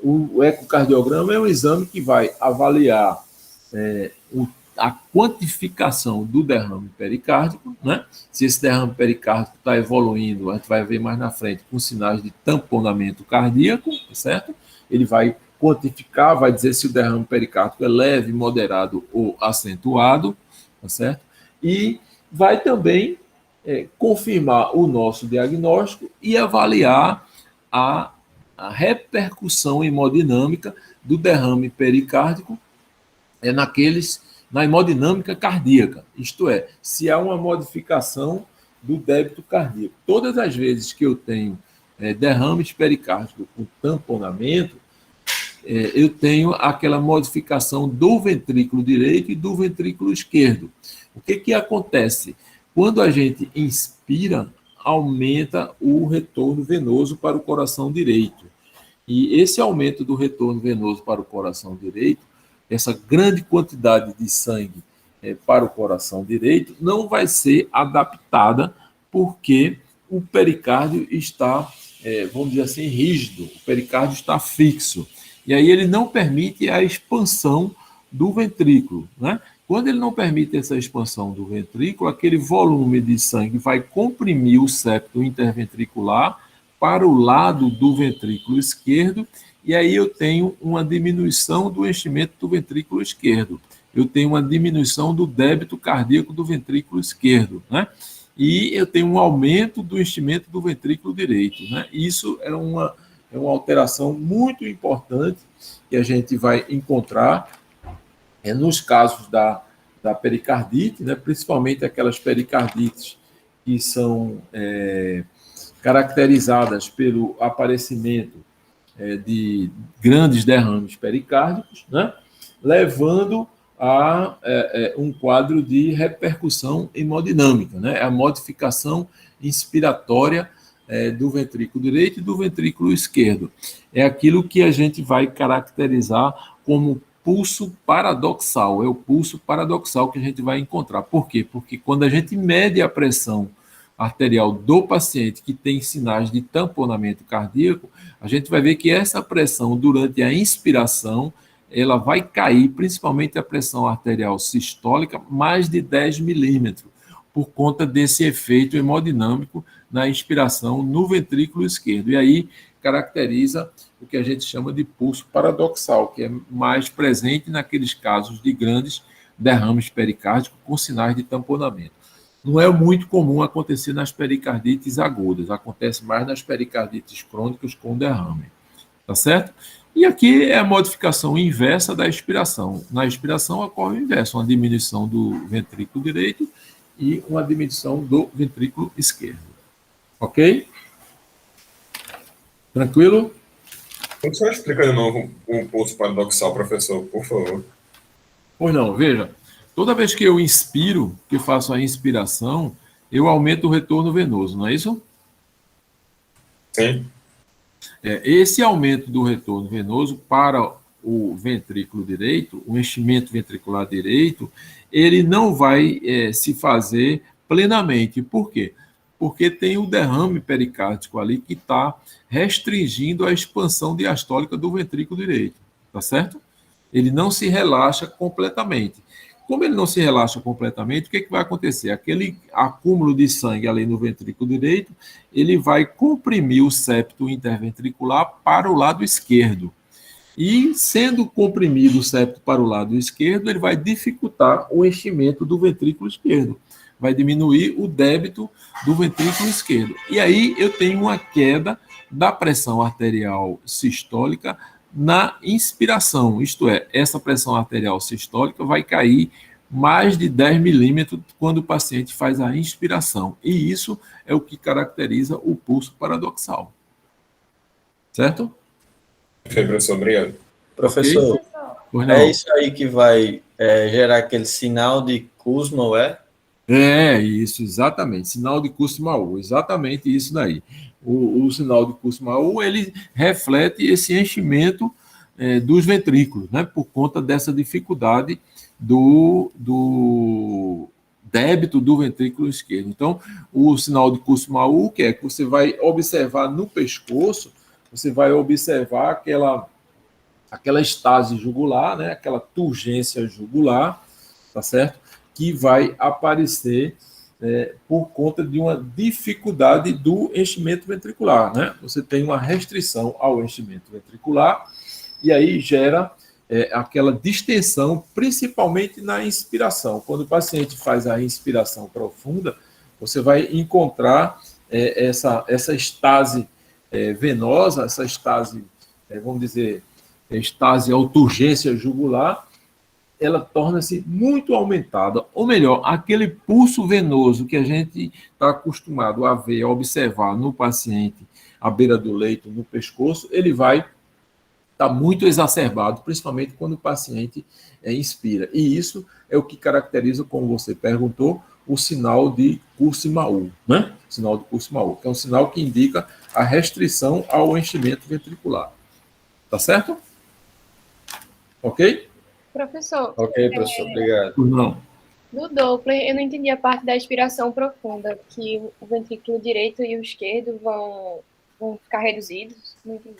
O ecocardiograma é um exame que vai avaliar a quantificação do derrame pericárdico, né? Se esse derrame pericárdico está evoluindo, a gente vai ver mais na frente com sinais de tamponamento cardíaco, certo? Ele vai quantificar, vai dizer se o derrame pericárdico é leve, moderado ou acentuado, tá certo? E vai também confirmar o nosso diagnóstico e avaliar a repercussão hemodinâmica do derrame pericárdico na hemodinâmica cardíaca, isto é, se há uma modificação do débito cardíaco. Todas as vezes que eu tenho derrames pericárdicos com tamponamento, eu tenho aquela modificação do ventrículo direito e do ventrículo esquerdo. O que acontece? Quando a gente inspira, aumenta o retorno venoso para o coração direito. E esse aumento do retorno venoso para o coração direito, essa grande quantidade de sangue para o coração direito, não vai ser adaptada porque o pericárdio está, vamos dizer assim, rígido, o pericárdio está fixo. E aí ele não permite a expansão do ventrículo, né? Quando ele não permite essa expansão do ventrículo, aquele volume de sangue vai comprimir o septo interventricular para o lado do ventrículo esquerdo, e aí eu tenho uma diminuição do enchimento do ventrículo esquerdo. Eu tenho uma diminuição do débito cardíaco do ventrículo esquerdo, né? E eu tenho um aumento do enchimento do ventrículo direito, né? Isso é uma alteração muito importante que a gente vai encontrar nos casos da pericardite, né? Principalmente aquelas pericardites que são caracterizadas pelo aparecimento de grandes derrames pericárdicos, né? Levando a um quadro de repercussão hemodinâmica, né? A modificação inspiratória do ventrículo direito e do ventrículo esquerdo. É aquilo que a gente vai caracterizar como pulso paradoxal. É o pulso paradoxal que a gente vai encontrar. Por quê? Porque quando a gente mede a pressão arterial do paciente que tem sinais de tamponamento cardíaco, a gente vai ver que essa pressão durante a inspiração ela vai cair, principalmente a pressão arterial sistólica, mais de 10 milímetros, por conta desse efeito hemodinâmico na inspiração no ventrículo esquerdo. E aí caracteriza o que a gente chama de pulso paradoxal, que é mais presente naqueles casos de grandes derrames pericárdicos com sinais de tamponamento. Não é muito comum acontecer nas pericardites agudas, acontece mais nas pericardites crônicas com derrame. Tá certo? E aqui é a modificação inversa da expiração. Na expiração ocorre o inverso, uma diminuição do ventrículo direito e uma diminuição do ventrículo esquerdo. Ok? Tranquilo? Como você explica de novo o pulso paradoxal, professor, por favor? Pois não, veja. Toda vez que eu inspiro, que faço a inspiração, eu aumento o retorno venoso, não é isso? Sim. Esse aumento do retorno venoso para o ventrículo direito, o enchimento ventricular direito, ele não vai se fazer plenamente. Por quê? Porque tem o derrame pericárdico ali que está restringindo a expansão diastólica do ventrículo direito, tá certo? Ele não se relaxa completamente. Como ele não se relaxa completamente, o que vai acontecer? Aquele acúmulo de sangue ali no ventrículo direito, ele vai comprimir o septo interventricular para o lado esquerdo. E, sendo comprimido o septo para o lado esquerdo, ele vai dificultar o enchimento do ventrículo esquerdo. Vai diminuir o débito do ventrículo esquerdo. E aí eu tenho uma queda da pressão arterial sistólica na inspiração, isto é, essa pressão arterial sistólica vai cair mais de 10 milímetros quando o paciente faz a inspiração. E isso é o que caracteriza o pulso paradoxal. Certo? Professor, obrigado. Professor, okay? É isso aí que vai gerar aquele sinal de Kussmaul, é? É, isso, exatamente. Sinal de Kussmaul, exatamente isso daí. O sinal de Kussmaul, ele reflete esse enchimento dos ventrículos, né, por conta dessa dificuldade do débito do ventrículo esquerdo. Então, o sinal de Kussmaul, que você vai observar no pescoço, você vai observar aquela estase jugular, né, aquela turgência jugular, tá certo? Que vai aparecer por conta de uma dificuldade do enchimento ventricular, né? Você tem uma restrição ao enchimento ventricular e aí gera aquela distensão, principalmente na inspiração. Quando o paciente faz a inspiração profunda, você vai encontrar essa estase venosa, essa estase, vamos dizer, estase auturgência jugular, ela torna-se muito aumentada, ou melhor, aquele pulso venoso que a gente está acostumado a ver, a observar no paciente à beira do leito, no pescoço, ele vai estar muito exacerbado, principalmente quando o paciente inspira. E isso é o que caracteriza, como você perguntou, o sinal de Kussmaul, né? O sinal de Kussmaul, que é um sinal que indica a restrição ao enchimento ventricular. Tá certo? Ok? Professor, Ok, professor, obrigado. Não. no Doppler, eu não entendi a parte da expiração profunda, que o ventrículo direito e o esquerdo vão ficar reduzidos. Não entendi.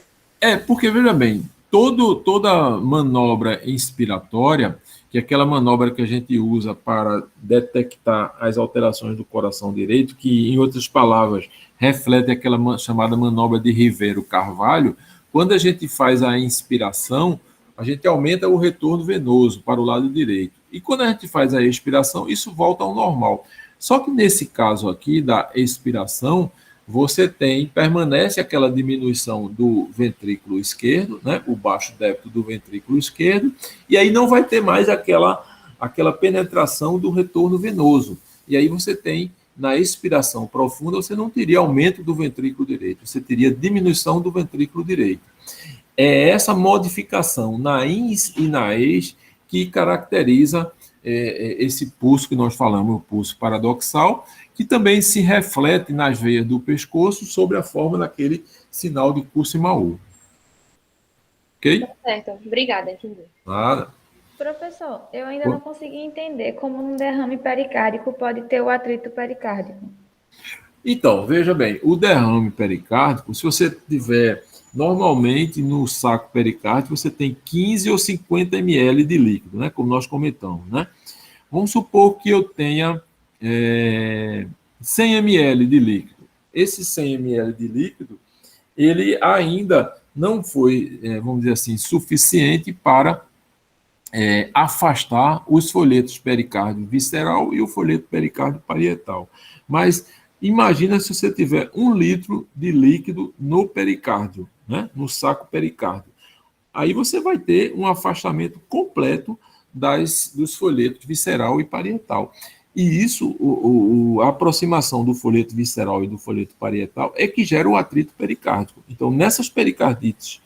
Porque, veja bem, toda manobra inspiratória, que é aquela manobra que a gente usa para detectar as alterações do coração direito, que, em outras palavras, reflete aquela chamada manobra de Rivero-Carvalho, quando a gente faz a inspiração, a gente aumenta o retorno venoso para o lado direito. E quando a gente faz a expiração, isso volta ao normal. Só que nesse caso aqui da expiração, você permanece aquela diminuição do ventrículo esquerdo, né, o baixo débito do ventrículo esquerdo, e aí não vai ter mais aquela penetração do retorno venoso. E aí você tem, na expiração profunda, você não teria aumento do ventrículo direito, você teria diminuição do ventrículo direito. É essa modificação na ins e na ex que caracteriza esse pulso que nós falamos, o pulso paradoxal, que também se reflete nas veias do pescoço sobre a forma daquele sinal de Kussmaul. Ok? Certo, obrigada, entendi. Nada. Professor, eu ainda não consegui entender como um derrame pericárdico pode ter o atrito pericárdico. Então, veja bem, o derrame pericárdico, se você tiver, normalmente no saco pericárdico, você tem 15 ou 50 ml de líquido, né, como nós comentamos, né? Vamos supor que eu tenha 100 ml de líquido. Esse 100 ml de líquido, ele ainda não foi, vamos dizer assim, suficiente para afastar os folhetos pericárdio visceral e o folheto pericárdio parietal. Mas imagina se você tiver 1 litro de líquido no pericárdio, né, no saco pericárdio. Aí você vai ter um afastamento completo dos folhetos visceral e parietal. E isso, a aproximação do folheto visceral e do folheto parietal é que gera o atrito pericárdico. Então, nessas pericardites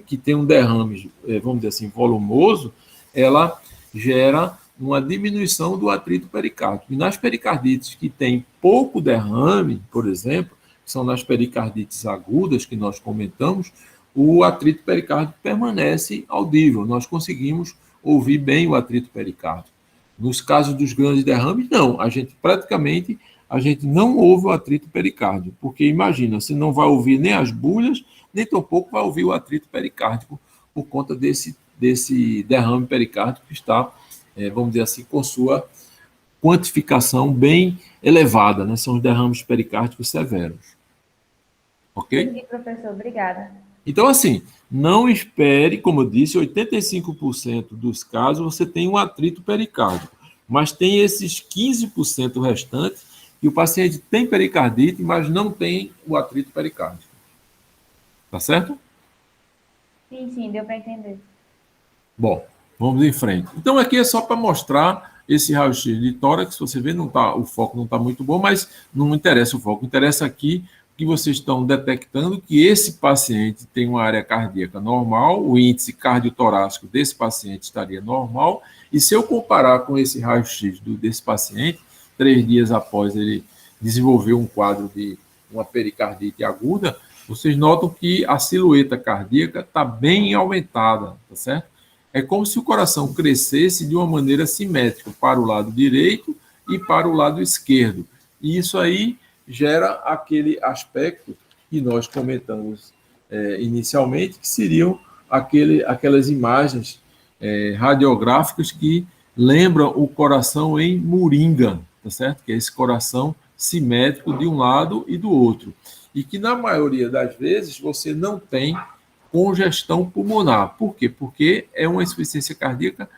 que tem um derrame, vamos dizer assim, volumoso, ela gera uma diminuição do atrito pericárdico. E nas pericardites que tem pouco derrame, por exemplo, que são nas pericardites agudas que nós comentamos, o atrito pericárdico permanece audível. Nós conseguimos ouvir bem o atrito pericárdico. Nos casos dos grandes derrames, não. Praticamente a gente não ouve o atrito pericárdico, porque imagina, você não vai ouvir nem as bulhas, nem tampouco vai ouvir o atrito pericárdico por conta desse derrame pericárdico que está, vamos dizer assim, com sua quantificação bem elevada, né? São os derrames pericárdicos severos. Ok? Entendi, professor. Obrigada. Então, assim, não espere, como eu disse, 85% dos casos você tem um atrito pericárdico, mas tem esses 15% restantes que o paciente tem pericardite, mas não tem o atrito pericárdico. Tá certo? Sim, deu para entender. Bom, vamos em frente. Então, aqui é só para mostrar esse raio-x de tórax. Você vê, o foco não está muito bom, mas não interessa o foco. Interessa aqui que vocês estão detectando que esse paciente tem uma área cardíaca normal, o índice cardiotorácico desse paciente estaria normal, e se eu comparar com esse raio-x desse paciente, 3 dias após ele desenvolver um quadro de uma pericardite aguda, vocês notam que a silhueta cardíaca está bem aumentada, tá certo? É como se o coração crescesse de uma maneira simétrica para o lado direito e para o lado esquerdo. E isso aí gera aquele aspecto que nós comentamos inicialmente, que seriam aquelas imagens radiográficas que lembram o coração em moringa, tá certo? Que é esse coração simétrico de um lado e do outro. E que, na maioria das vezes, você não tem congestão pulmonar. Por quê? Porque é uma insuficiência cardíaca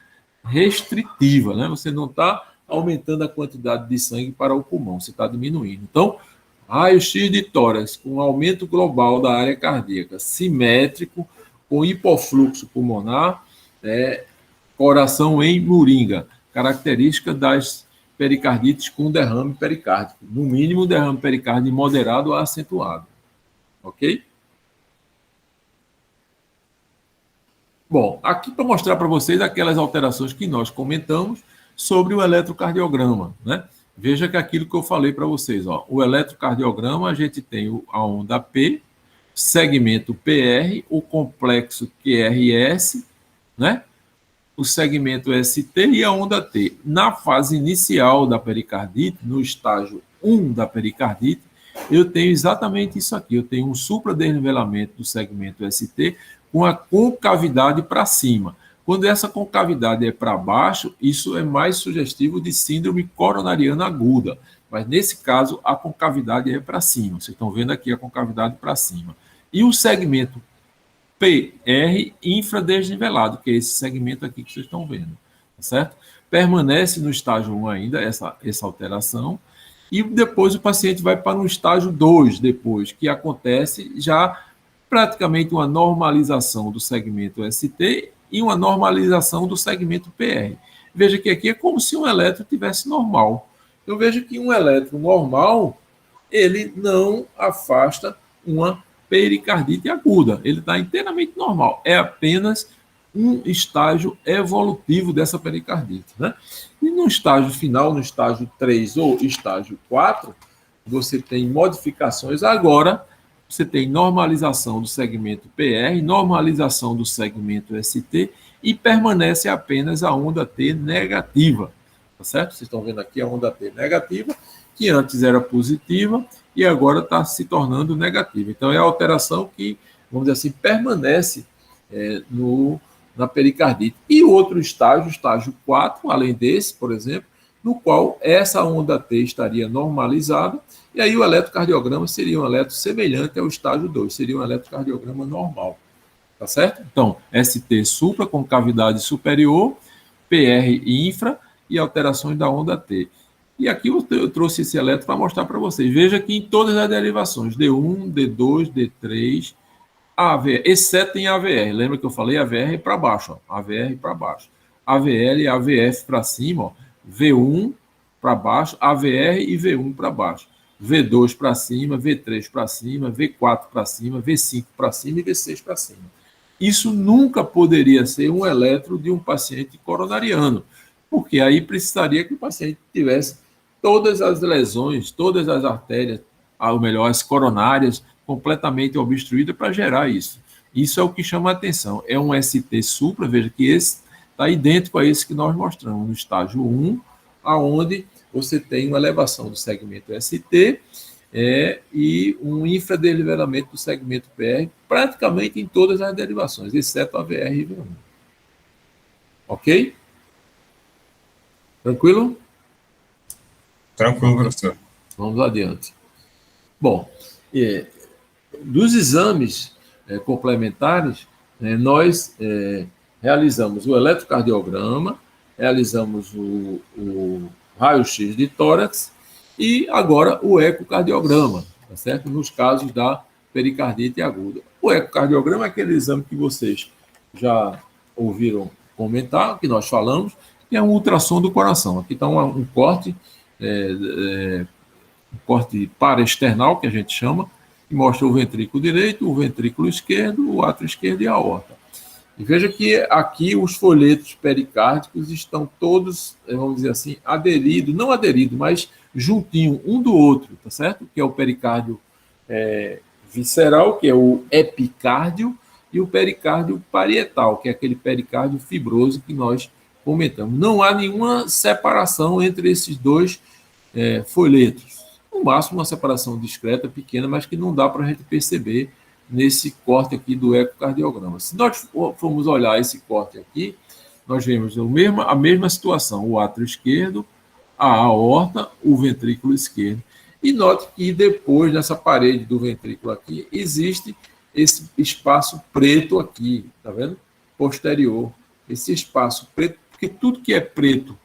restritiva, né? Você não está aumentando a quantidade de sangue para o pulmão, você está diminuindo. Então, raio-x de tórax com aumento global da área cardíaca, simétrico, com hipofluxo pulmonar, coração em moringa, característica das pericardites com derrame pericárdico, no mínimo derrame pericárdico moderado a acentuado. Ok? Bom, aqui para mostrar para vocês aquelas alterações que nós comentamos sobre o eletrocardiograma, né? Veja que aquilo que eu falei para vocês, ó, o eletrocardiograma, a gente tem a onda P, segmento PR, o complexo QRS, né? O segmento ST e a onda T. Na fase inicial da pericardite, no estágio 1 da pericardite, eu tenho exatamente isso aqui. Eu tenho um supradesnivelamento do segmento ST com a concavidade para cima. Quando essa concavidade é para baixo, isso é mais sugestivo de síndrome coronariana aguda. Mas, nesse caso, a concavidade é para cima. Vocês estão vendo aqui a concavidade para cima. E o segmento PR infradesnivelado, que é esse segmento aqui que vocês estão vendo. Tá certo? Permanece no estágio 1 ainda, essa alteração. E depois o paciente vai para um estágio 2 depois, que acontece já praticamente uma normalização do segmento ST e uma normalização do segmento PR. Veja que aqui é como se um eletro tivesse normal. Eu vejo que um eletro normal, ele não afasta uma pericardite aguda. Ele está inteiramente normal. É apenas um estágio evolutivo dessa pericardite, né? E no estágio final, no estágio 3 ou estágio 4, você tem modificações. Agora, você tem normalização do segmento PR, normalização do segmento ST e permanece apenas a onda T negativa, tá certo? Vocês estão vendo aqui a onda T negativa, que antes era positiva e agora está se tornando negativa. Então, é a alteração que, vamos dizer assim, permanece na pericardite. E outro estágio, estágio 4, além desse, por exemplo, no qual essa onda T estaria normalizada, e aí o eletrocardiograma seria um eletro semelhante ao estágio 2, seria um eletrocardiograma normal. Tá certo? Então, ST supra com cavidade superior, PR infra e alterações da onda T. E aqui eu trouxe esse eletro para mostrar para vocês. Veja que em todas as derivações, D1, D2, D3, AVR, exceto em AVR. Lembra que eu falei AVR para baixo, ó, AVR para baixo. AVL e AVF para cima, ó, V1 para baixo, AVR e V1 para baixo. V2 para cima, V3 para cima, V4 para cima, V5 para cima e V6 para cima. Isso nunca poderia ser um eletro de um paciente coronariano, porque aí precisaria que o paciente tivesse todas as lesões, todas as artérias, ou melhor, as coronárias, completamente obstruídas para gerar isso. Isso é o que chama a atenção. É um ST supra, veja que esse está idêntico a esse que nós mostramos no estágio 1, aonde você tem uma elevação do segmento ST e um infradesnivelamento do segmento PR, praticamente em todas as derivações, exceto a VR e V1. Ok? Tranquilo? Tranquilo, professor. Vamos adiante. Bom, dos exames complementares, nós realizamos o eletrocardiograma, realizamos o raio-x de tórax e agora o ecocardiograma, tá certo? Nos casos da pericardite aguda. O ecocardiograma é aquele exame que vocês já ouviram comentar, que nós falamos, que é um ultrassom do coração. Aqui está um corte, um corte paraesternal, que a gente chama, que mostra o ventrículo direito, o ventrículo esquerdo, o átrio esquerdo e a aorta. E veja que aqui os folhetos pericárdicos estão todos, vamos dizer assim, aderidos, não aderidos, mas juntinho um do outro, tá certo? Que é o pericárdio visceral, que é o epicárdio, e o pericárdio parietal, que é aquele pericárdio fibroso que nós comentamos. Não há nenhuma separação entre esses dois folhetos. No máximo, uma separação discreta, pequena, mas que não dá para a gente perceber nesse corte aqui do ecocardiograma. Se nós formos olhar esse corte aqui, nós vemos a mesma situação, o átrio esquerdo, a aorta, o ventrículo esquerdo. E note que depois, nessa parede do ventrículo aqui, existe esse espaço preto aqui, tá vendo? Posterior. Esse espaço preto, porque tudo que é preto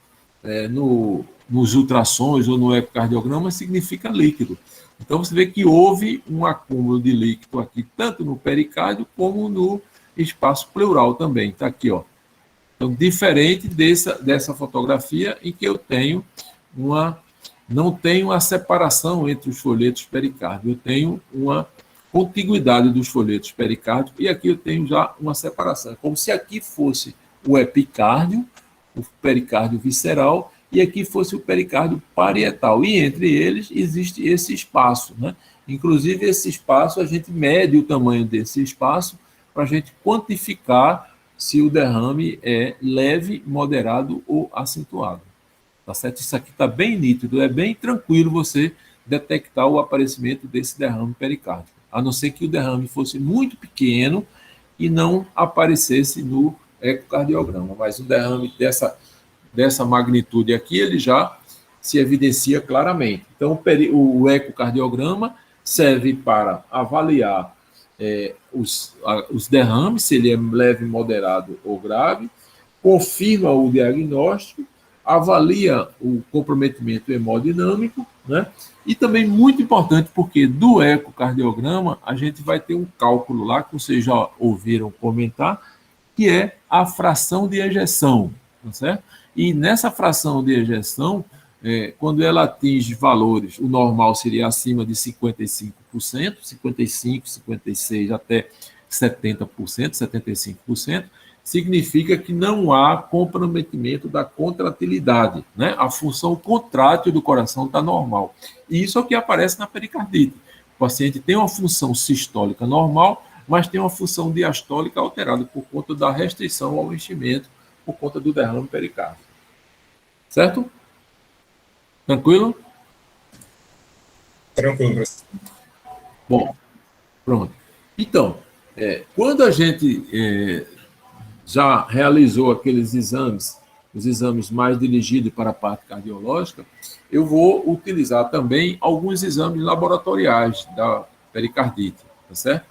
nos ultrassons ou no ecocardiograma significa líquido. Então, você vê que houve um acúmulo de líquido aqui, tanto no pericárdio como no espaço pleural também. Está aqui, ó. Então, diferente dessa fotografia em que eu tenho não tenho a separação entre os folhetos pericárdios, eu tenho uma contiguidade dos folhetos pericárdios e aqui eu tenho já uma separação. É como se aqui fosse o epicárdio, o pericárdio visceral, e aqui fosse o pericárdio parietal. E entre eles existe esse espaço, né? Inclusive, esse espaço, a gente mede o tamanho desse espaço para a gente quantificar se o derrame é leve, moderado ou acentuado. Tá certo? Isso aqui está bem nítido, é bem tranquilo você detectar o aparecimento desse derrame pericárdico, a não ser que o derrame fosse muito pequeno e não aparecesse no ecocardiograma. Mas um derrame dessa magnitude aqui, ele já se evidencia claramente. Então, o ecocardiograma serve para avaliar os derrames, se ele é leve, moderado ou grave, confirma o diagnóstico, avalia o comprometimento hemodinâmico, né? E também muito importante, porque do ecocardiograma a gente vai ter um cálculo lá, que vocês já ouviram comentar, que é a fração de ejeção, tá certo? E nessa fração de ejeção, quando ela atinge valores, o normal seria acima de 55%, 55%, 56% até 70%, 75%, significa que não há comprometimento da contratilidade, né? A função contrátil do coração está normal. E isso é o que aparece na pericardite. O paciente tem uma função sistólica normal, mas tem uma função diastólica alterada por conta da restrição ao enchimento, por conta do derrame pericárdico. Certo? Tranquilo? Tranquilo, professor. Bom, pronto. Então, quando a gente já realizou aqueles exames, os exames mais dirigidos para a parte cardiológica, eu vou utilizar também alguns exames laboratoriais da pericardite, tá certo?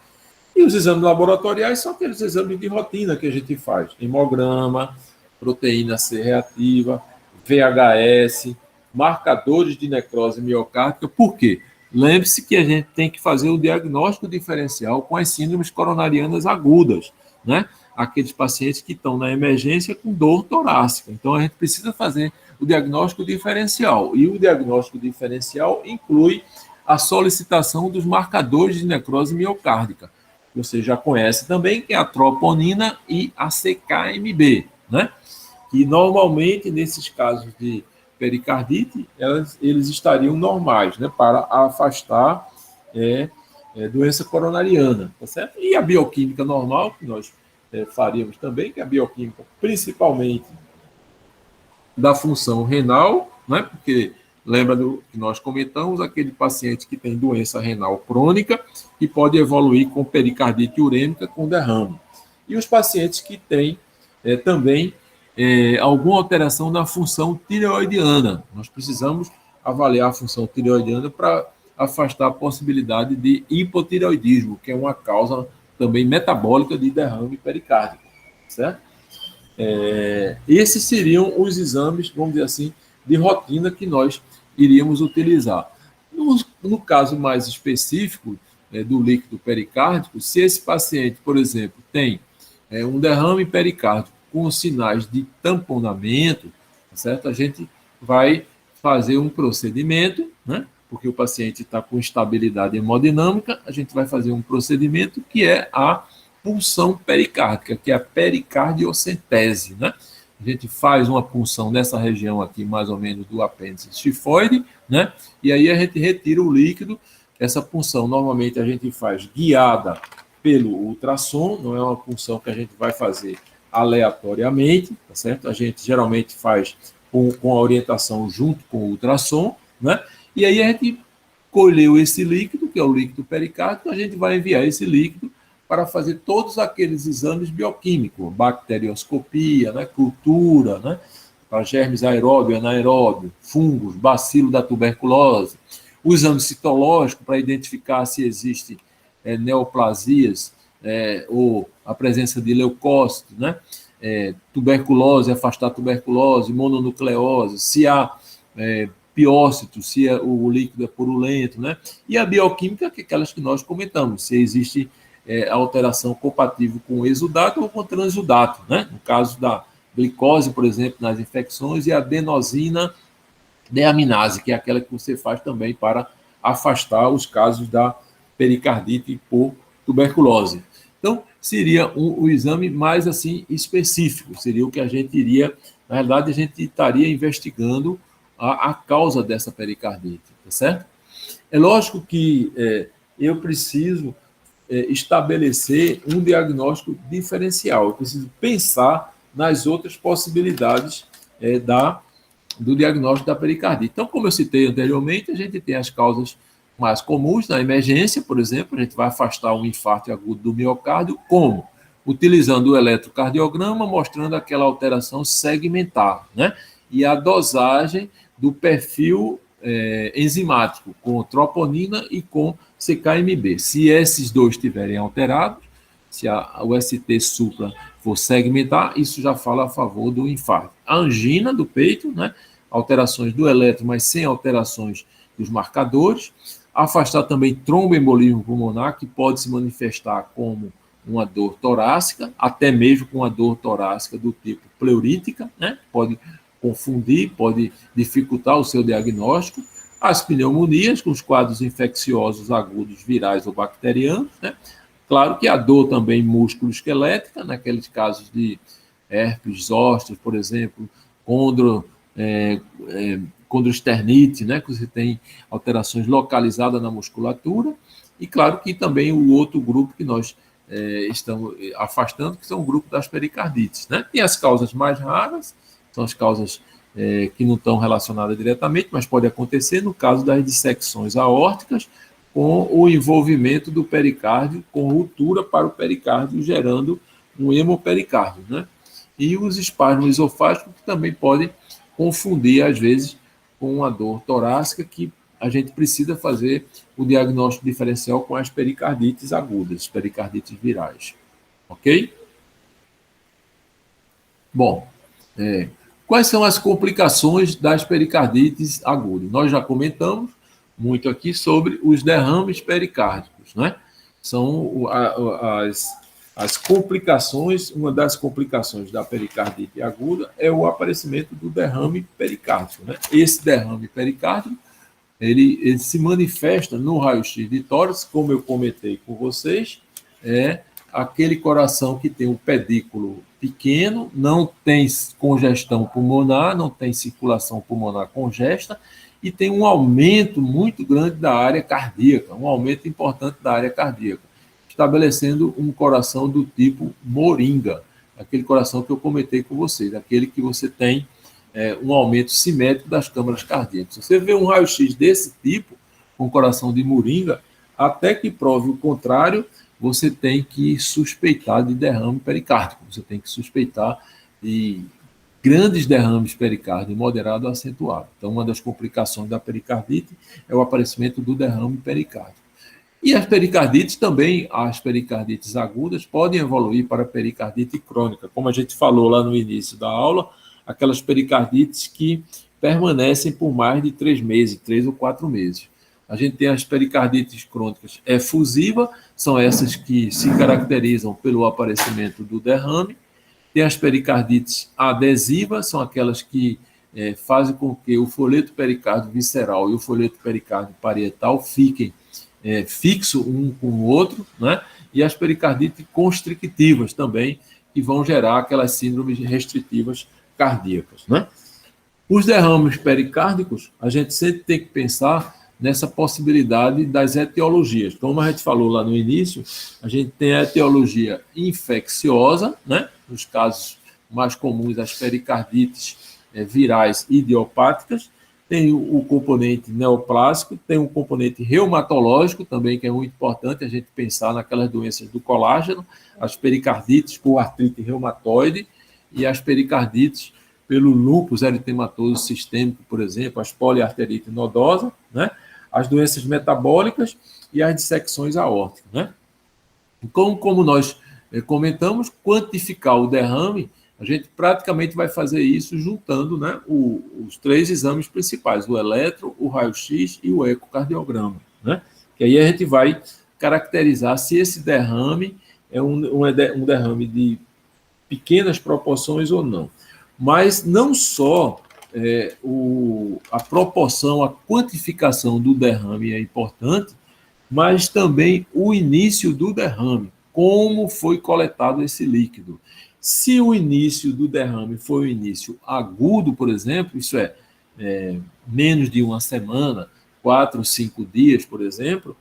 E os exames laboratoriais são aqueles exames de rotina que a gente faz: hemograma, proteína C reativa, VHS, marcadores de necrose miocárdica. Por quê? Lembre-se que a gente tem que fazer o diagnóstico diferencial com as síndromes coronarianas agudas, né? Aqueles pacientes que estão na emergência com dor torácica. Então, a gente precisa fazer o diagnóstico diferencial. E o diagnóstico diferencial inclui a solicitação dos marcadores de necrose miocárdica. Você já conhece também, que é a troponina e a CKMB, né? Que normalmente, nesses casos de pericardite, eles estariam normais, né? Para afastar doença coronariana, tá certo? E a bioquímica normal, que nós faríamos também, que é a bioquímica principalmente da função renal, né? Porque lembra do que nós comentamos, aquele paciente que tem doença renal crônica e pode evoluir com pericardite urêmica com derrame. E os pacientes que têm também alguma alteração na função tireoidiana. Nós precisamos avaliar a função tireoidiana para afastar a possibilidade de hipotireoidismo, que é uma causa também metabólica de derrame pericárdico, certo? Esses seriam os exames, vamos dizer assim, de rotina que nós iríamos utilizar. No caso mais específico do líquido pericárdico, se esse paciente, por exemplo, tem um derrame pericárdico com sinais de tamponamento, certo? A gente vai fazer um procedimento, né? Porque o paciente está com instabilidade hemodinâmica, a gente vai fazer um procedimento que é a punção pericárdica, que é a pericardiocentese, né? A gente faz uma punção nessa região aqui, mais ou menos do apêndice tifoide, né? E aí a gente retira o líquido. Essa punção, normalmente, a gente faz guiada pelo ultrassom, não é uma punção que a gente vai fazer aleatoriamente, tá certo? A gente geralmente faz com a orientação junto com o ultrassom, né? E aí a gente colheu esse líquido, que é o líquido pericárdico, a gente vai enviar esse líquido para fazer todos aqueles exames bioquímicos, bacterioscopia, né, cultura, né, para germes aeróbio, anaeróbio, fungos, bacilo da tuberculose, o exame citológico para identificar se existe neoplasias ou a presença de leucócitos, né, tuberculose, afastar tuberculose, mononucleose, se há piócito, se o líquido é purulento, né? E a bioquímica, que é aquelas que nós comentamos, se existe alteração compatível com o exudato ou com o transudato, né? No caso da glicose, por exemplo, nas infecções, e a adenosina deaminase, que é aquela que você faz também para afastar os casos da pericardite por tuberculose. Então, seria o exame mais assim específico, seria o que a gente iria, na realidade, a gente estaria investigando a causa dessa pericardite, tá certo? É lógico que eu preciso estabelecer um diagnóstico diferencial, eu preciso pensar nas outras possibilidades do diagnóstico da pericardite. Então, como eu citei anteriormente, a gente tem as causas mais comuns na emergência, por exemplo, a gente vai afastar um infarto agudo do miocárdio, como? Utilizando o eletrocardiograma, mostrando aquela alteração segmentar, né? E a dosagem do perfil enzimático, com troponina e com CKMB. Se esses dois estiverem alterados, se o ST supra for segmentar, isso já fala a favor do infarto. A angina do peito, né? Alterações do eletro, mas sem alterações dos marcadores. Afastar também tromboembolismo pulmonar, que pode se manifestar como uma dor torácica, até mesmo com uma dor torácica do tipo pleurítica, né? Pode confundir, pode dificultar o seu diagnóstico. As pneumonias, com os quadros infecciosos agudos, virais ou bacterianos, né? Claro que a dor também músculo-esquelética, naqueles casos de herpes zoster, por exemplo, condroesternite, né, que você tem alterações localizadas na musculatura, e claro que também o outro grupo que nós estamos afastando, que são o grupo das pericardites, né? Tem as causas mais raras, são as causas que não estão relacionadas diretamente, mas pode acontecer no caso das dissecções aórticas, com o envolvimento do pericárdio, com ruptura para o pericárdio, gerando um hemopericárdio, né? E os espasmos esofágicos, que também podem confundir, às vezes, com uma dor torácica, que a gente precisa fazer o diagnóstico diferencial com as pericardites agudas, pericardites virais. Ok? Bom, quais são as complicações das pericardites agudas? Nós já comentamos muito aqui sobre os derrames pericárdicos, né? São as complicações, uma das complicações da pericardite aguda é o aparecimento do derrame pericárdico, né? Esse derrame pericárdico, ele se manifesta no raio-x de tórax, como eu comentei com vocês, aquele coração que tem o pedículo pequeno, não tem congestão pulmonar, não tem circulação pulmonar congesta, e tem um aumento muito grande da área cardíaca, um aumento importante da área cardíaca, estabelecendo um coração do tipo moringa, aquele coração que eu comentei com vocês, aquele que você tem um aumento simétrico das câmaras cardíacas. Se você vê um raio-x desse tipo, com coração de moringa, até que prove o contrário, você tem que suspeitar de derrame pericárdico, você tem que suspeitar de grandes derrames pericárdio, moderado ou acentuado. Então, uma das complicações da pericardite é o aparecimento do derrame pericárdico. E as pericardites também, as pericardites agudas, podem evoluir para pericardite crônica, como a gente falou lá no início da aula, aquelas pericardites que permanecem por mais de 3 meses, 3 ou 4 meses. A gente tem as pericardites crônicas efusivas, são essas que se caracterizam pelo aparecimento do derrame. Tem as pericardites adesivas, são aquelas que fazem com que o folheto pericárdio visceral e o folheto pericárdio parietal fiquem fixos um com o outro, né? E as pericardites constrictivas também, que vão gerar aquelas síndromes restritivas cardíacas, né? Os derrames pericárdicos, a gente sempre tem que pensar nessa possibilidade das etiologias. Como a gente falou lá no início, a gente tem a etiologia infecciosa, né? Nos casos mais comuns, as pericardites virais idiopáticas, tem o componente neoplásico, tem um componente reumatológico também, que é muito importante a gente pensar naquelas doenças do colágeno, as pericardites por artrite reumatoide e as pericardites pelo lúpus eritematoso sistêmico, por exemplo, as poliarterite nodosa, né? As doenças metabólicas e as dissecções aórticas, né? Então, como nós comentamos, quantificar o derrame A gente praticamente vai fazer isso juntando, né, os 3 exames principais, o eletro, o raio-x e o ecocardiograma, né? Que aí a gente vai caracterizar se esse derrame é um derrame de pequenas proporções ou não. Mas não só a proporção, a quantificação do derrame é importante, mas também o início do derrame, como foi coletado esse líquido. Se o início do derrame foi um início agudo, por exemplo, isso é, menos de uma semana, 4 ou 5 dias, por exemplo,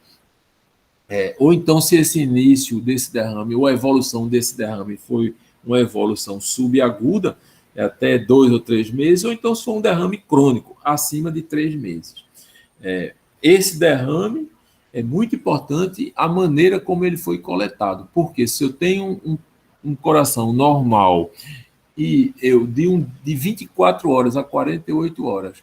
ou então se esse início desse derrame ou a evolução desse derrame foi uma evolução subaguda, até 2 ou 3 meses, ou então se for um derrame crônico, acima de 3 meses. Esse derrame é muito importante a maneira como ele foi coletado, porque se eu tenho um coração normal e eu de 24 horas a 48 horas,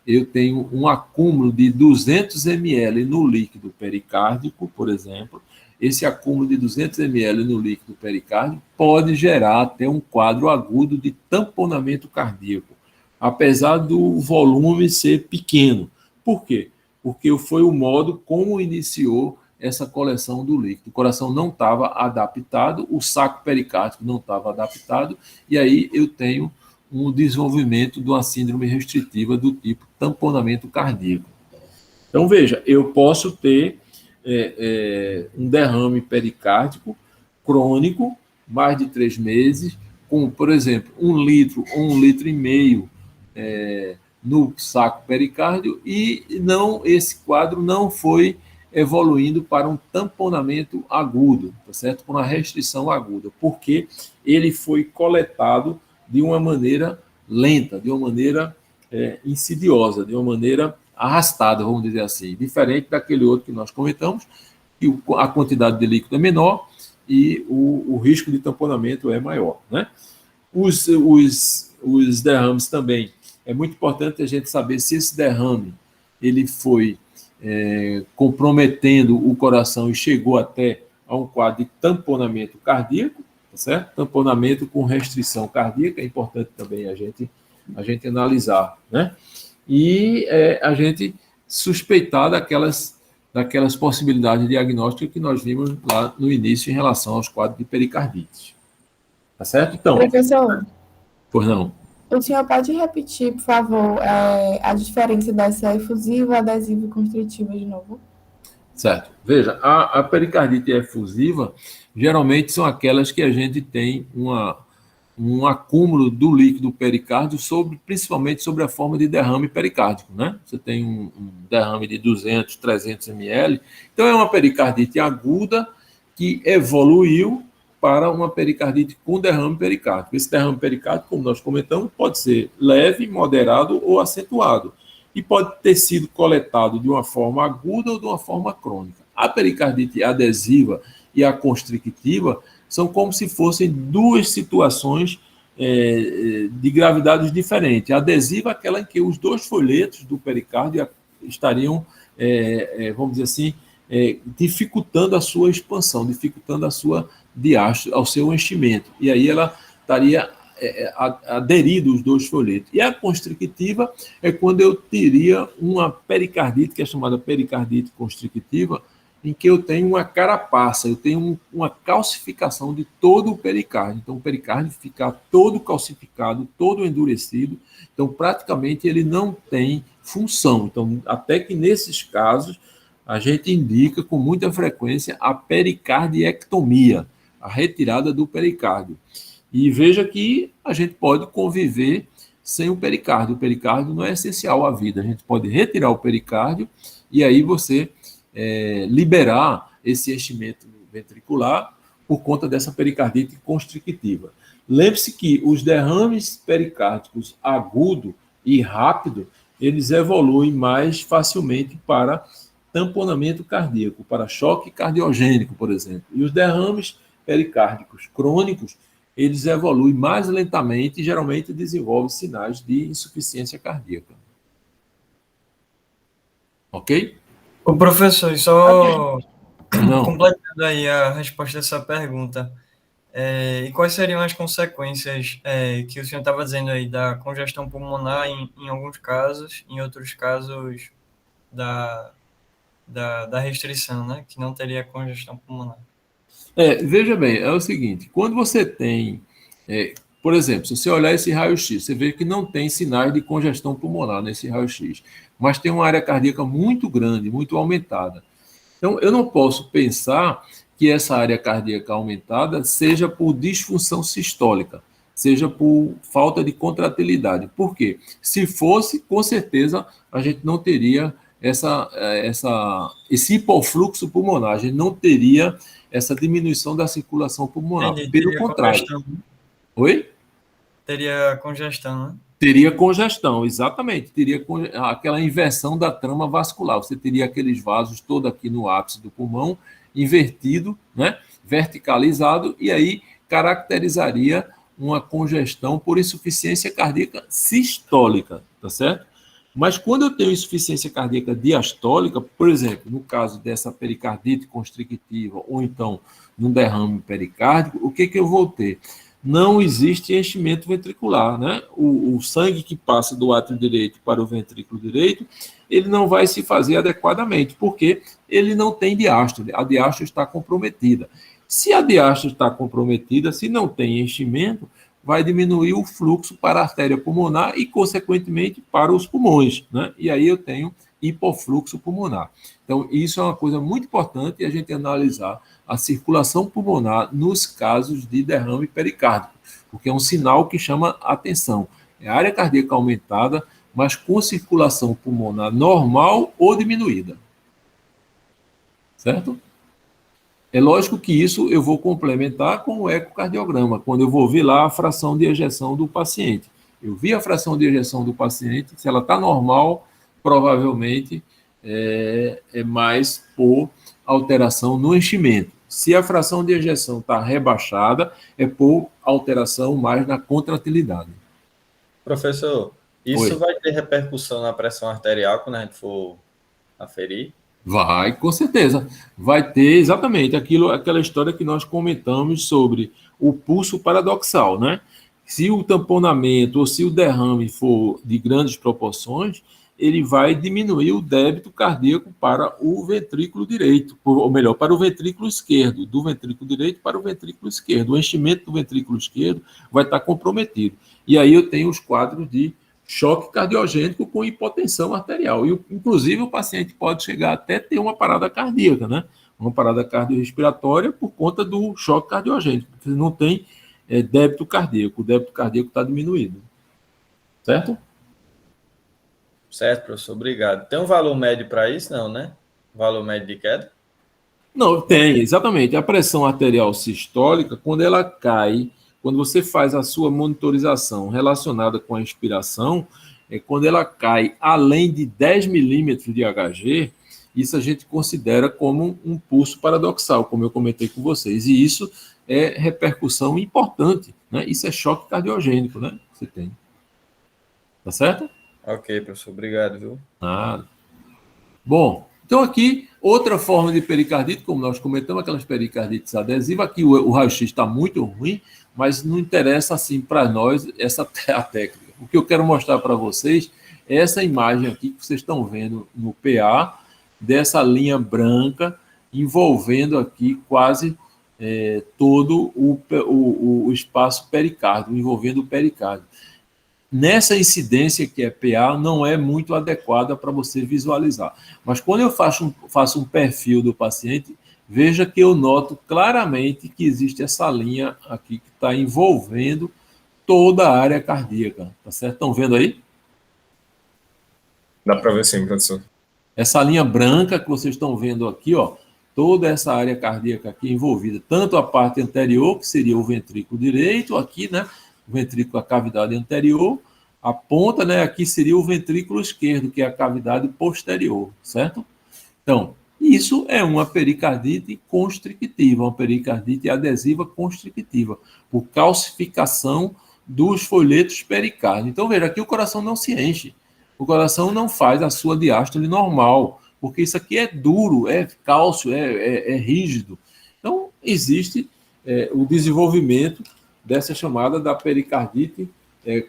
eu tenho um acúmulo de 200 ml no líquido pericárdico, por exemplo, esse acúmulo de 200 ml no líquido pericárdico pode gerar até um quadro agudo de tamponamento cardíaco, apesar do volume ser pequeno. Por quê? Porque foi o modo como iniciou essa coleção do líquido. O coração não estava adaptado, o saco pericárdico não estava adaptado, e aí eu tenho um desenvolvimento de uma síndrome restritiva do tipo tamponamento cardíaco. Então, veja, eu posso ter um derrame pericárdico crônico, mais de 3 meses, com, por exemplo, 1 litro ou 1,5 litro no saco pericárdio, e esse quadro não foi evoluindo para um tamponamento agudo, tá certo? Para uma restrição aguda, porque ele foi coletado de uma maneira lenta, de uma maneira insidiosa, de uma maneira arrastada, vamos dizer assim, diferente daquele outro que nós comentamos, que a quantidade de líquido é menor e o risco de tamponamento é maior, né? Os derrames também, é muito importante a gente saber se esse derrame ele foi comprometendo o coração e chegou até a um quadro de tamponamento cardíaco, tá certo? Tamponamento com restrição cardíaca, é importante também a gente analisar, né? E a gente suspeitar daquelas possibilidades diagnósticas que nós vimos lá no início em relação aos quadros de pericardite. Tá certo? Então, Professor, pois não. o senhor pode repetir, por favor, a diferença dessa efusiva, adesiva e constritiva de novo? Certo. Veja, a pericardite efusiva geralmente são aquelas que a gente tem um acúmulo do líquido pericárdio, principalmente sobre a forma de derrame pericárdico, né? Você tem um derrame de 200, 300 ml, então é uma pericardite aguda que evoluiu para uma pericardite com derrame pericárdico. Esse derrame pericárdico, como nós comentamos, pode ser leve, moderado ou acentuado, e pode ter sido coletado de uma forma aguda ou de uma forma crônica. A pericardite adesiva e a constrictiva são como se fossem 2 situações de gravidades diferentes. A adesiva é aquela em que os 2 folhetos do pericárdio estariam, vamos dizer assim, dificultando a sua expansão, dificultando a sua diástole, ao seu enchimento. E aí ela estaria aderido os 2 folhetos. E a constrictiva é quando eu teria uma pericardite, que é chamada pericardite constrictiva, em que eu tenho uma carapaça, eu tenho uma calcificação de todo o pericárdio. Então, o pericárdio fica todo calcificado, todo endurecido. Então, praticamente, ele não tem função. Então, até que nesses casos, a gente indica com muita frequência a pericardiectomia, a retirada do pericárdio. E veja que a gente pode conviver sem o pericárdio. O pericárdio não é essencial à vida. A gente pode retirar o pericárdio e aí você liberar esse enchimento ventricular por conta dessa pericardite constrictiva. Lembre-se que os derrames pericárdicos agudo e rápido, eles evoluem mais facilmente para tamponamento cardíaco, para choque cardiogênico, por exemplo. E os derrames pericárdicos crônicos, eles evoluem mais lentamente e geralmente desenvolvem sinais de insuficiência cardíaca. Ok? O professor, só Não. completando aí a resposta dessa pergunta, E quais seriam as consequências que o senhor estava dizendo aí da congestão pulmonar em alguns casos, em outros casos da restrição, né? Que não teria congestão pulmonar. Veja bem, é o seguinte, quando você tem, por exemplo, se você olhar esse raio-x, você vê que não tem sinais de congestão pulmonar nesse raio-x, mas tem uma área cardíaca muito grande, muito aumentada. Então, eu não posso pensar que essa área cardíaca aumentada seja por disfunção sistólica, seja por falta de contratilidade. Por quê? Se fosse, com certeza, a gente não teria esse hipofluxo pulmonar, a gente não teria essa diminuição da circulação pulmonar. Entendi, Pelo teria contrário. congestão. Oi? Teria congestão, né? Teria congestão, exatamente. Teria aquela inversão da trama vascular. Você teria aqueles vasos todo aqui no ápice do pulmão, invertido, né? Verticalizado, e aí caracterizaria uma congestão por insuficiência cardíaca sistólica, tá certo? Mas quando eu tenho insuficiência cardíaca diastólica, por exemplo, no caso dessa pericardite constrictiva ou então num derrame pericárdico, o que eu vou ter? Não existe enchimento ventricular, né? O sangue que passa do átrio direito para o ventrículo direito, ele não vai se fazer adequadamente, porque ele não tem diástole, a diástole está comprometida. Se a diástole está comprometida, se não tem enchimento, vai diminuir o fluxo para a artéria pulmonar e, consequentemente, para os pulmões, né? E aí eu tenho hipofluxo pulmonar. Então, isso é uma coisa muito importante a gente analisar a circulação pulmonar nos casos de derrame pericárdico, porque é um sinal que chama atenção. É a área cardíaca aumentada, mas com circulação pulmonar normal ou diminuída. Certo? É lógico que isso eu vou complementar com o ecocardiograma, quando eu vou ver lá a fração de ejeção do paciente. Eu vi a fração de ejeção do paciente, se ela está normal, provavelmente é mais por alteração no enchimento. Se a fração de ejeção está rebaixada, é por alteração mais na contratilidade. Professor, isso Oi. vai ter repercussão na pressão arterial quando a gente for aferir? Vai, com certeza. Vai ter exatamente aquela história que nós comentamos sobre o pulso paradoxal, né? Se o tamponamento ou se o derrame for de grandes proporções, ele vai diminuir o débito cardíaco para o ventrículo direito, ou melhor, para o ventrículo esquerdo, do ventrículo direito para o ventrículo esquerdo. O enchimento do ventrículo esquerdo vai estar comprometido. E aí eu tenho os quadros de choque cardiogênico com hipotensão arterial. E, inclusive, o paciente pode chegar até ter uma parada cardíaca, né? Uma parada cardiorrespiratória por conta do choque cardiogênico, porque não tem débito cardíaco. O débito cardíaco está diminuído. Certo? Certo, professor, obrigado. Tem um valor médio para isso, não, né? Valor médio de queda? Não, tem, exatamente. A pressão arterial sistólica, quando ela cai, quando você faz a sua monitorização relacionada com a inspiração, quando ela cai além de 10 milímetros de Hg, isso a gente considera como um pulso paradoxal, como eu comentei com vocês. E isso é repercussão importante, né? Isso é choque cardiogênico, né? Você tem. Tá certo? Ok, professor, obrigado, viu? Nada. Bom, então aqui, outra forma de pericardite, como nós comentamos, aquelas pericardites adesivas, aqui o raio-x está muito ruim, mas não interessa assim para nós a técnica. O que eu quero mostrar para vocês é essa imagem aqui que vocês estão vendo no PA, dessa linha branca, envolvendo aqui quase todo o espaço pericárdio, envolvendo o pericárdio. Nessa incidência que é PA, não é muito adequada para você visualizar. Mas quando eu faço um perfil do paciente, veja que eu noto claramente que existe essa linha aqui que está envolvendo toda a área cardíaca. Tá certo? Estão vendo aí? Dá para ver sim, professor. Essa linha branca que vocês estão vendo aqui, ó, toda essa área cardíaca aqui envolvida, tanto a parte anterior, que seria o ventrículo direito, aqui, né? O ventrículo, a cavidade anterior, a ponta, né, aqui seria o ventrículo esquerdo, que é a cavidade posterior, certo? Então, isso é uma pericardite constrictiva, uma pericardite adesiva constrictiva, por calcificação dos folhetos pericárdios. Então, veja, aqui o coração não se enche, o coração não faz a sua diástole normal, porque isso aqui é duro, é cálcio, é rígido. Então, existe o desenvolvimento dessa chamada da pericardite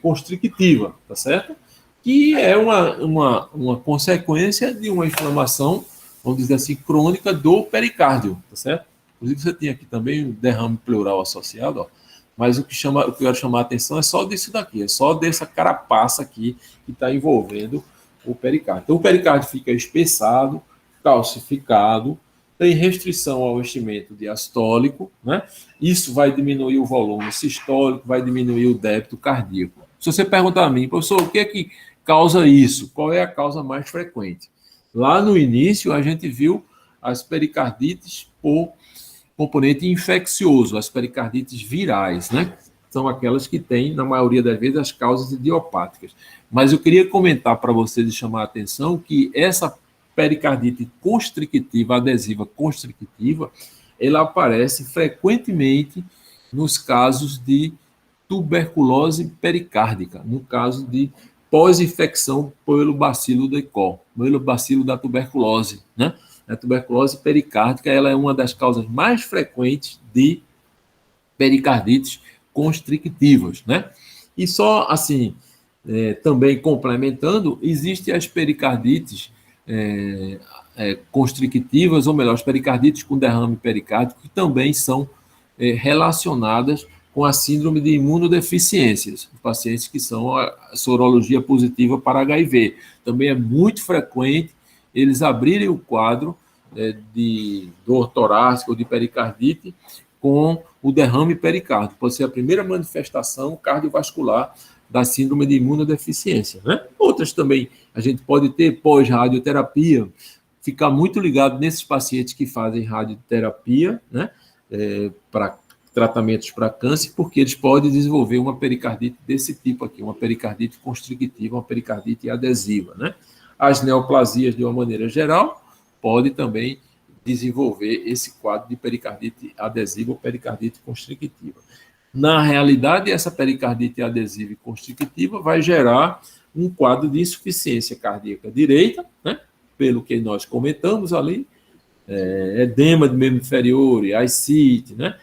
constrictiva, tá certo? Que é uma consequência de uma inflamação, vamos dizer assim, crônica do pericárdio, tá certo? Inclusive, você tem aqui também um derrame pleural associado, ó, mas o que eu quero chamar a atenção é só disso daqui, é só dessa carapaça aqui que está envolvendo o pericárdio. Então, o pericárdio fica espessado, calcificado, tem restrição ao enchimento diastólico, né? Isso vai diminuir o volume sistólico, vai diminuir o débito cardíaco. Se você perguntar a mim, professor, o que é que causa isso? Qual é a causa mais frequente? Lá no início, a gente viu as pericardites por componente infeccioso, as pericardites virais, né? São aquelas que têm, na maioria das vezes, as causas idiopáticas. Mas eu queria comentar para vocês e chamar a atenção que essa pericardite constrictiva, adesiva constrictiva, ela aparece frequentemente nos casos de tuberculose pericárdica, no caso de pós-infecção pelo bacilo Decol, pelo bacilo da tuberculose, né? A tuberculose pericárdica, ela é uma das causas mais frequentes de pericardites constrictivas, né? E só assim, também complementando, existem as pericardites constrictivas, ou melhor, as pericardites com derrame pericárdico, que também são relacionadas com a síndrome de imunodeficiências, os pacientes que são a sorologia positiva para HIV. Também é muito frequente eles abrirem o quadro de dor torácica ou de pericardite com o derrame pericárdico. Pode ser a primeira manifestação cardiovascular da síndrome de imunodeficiência, né? Outras também a gente pode ter pós-radioterapia, ficar muito ligado nesses pacientes que fazem radioterapia, né? Para tratamentos para câncer, porque eles podem desenvolver uma pericardite desse tipo aqui, uma pericardite constrictiva, uma pericardite adesiva, né? As neoplasias, de uma maneira geral, podem também desenvolver esse quadro de pericardite adesiva ou pericardite constrictiva. Na realidade, essa pericardite adesiva e constrictiva vai gerar um quadro de insuficiência cardíaca direita, né? Pelo que nós comentamos ali, edema de membro inferior, ascite, né?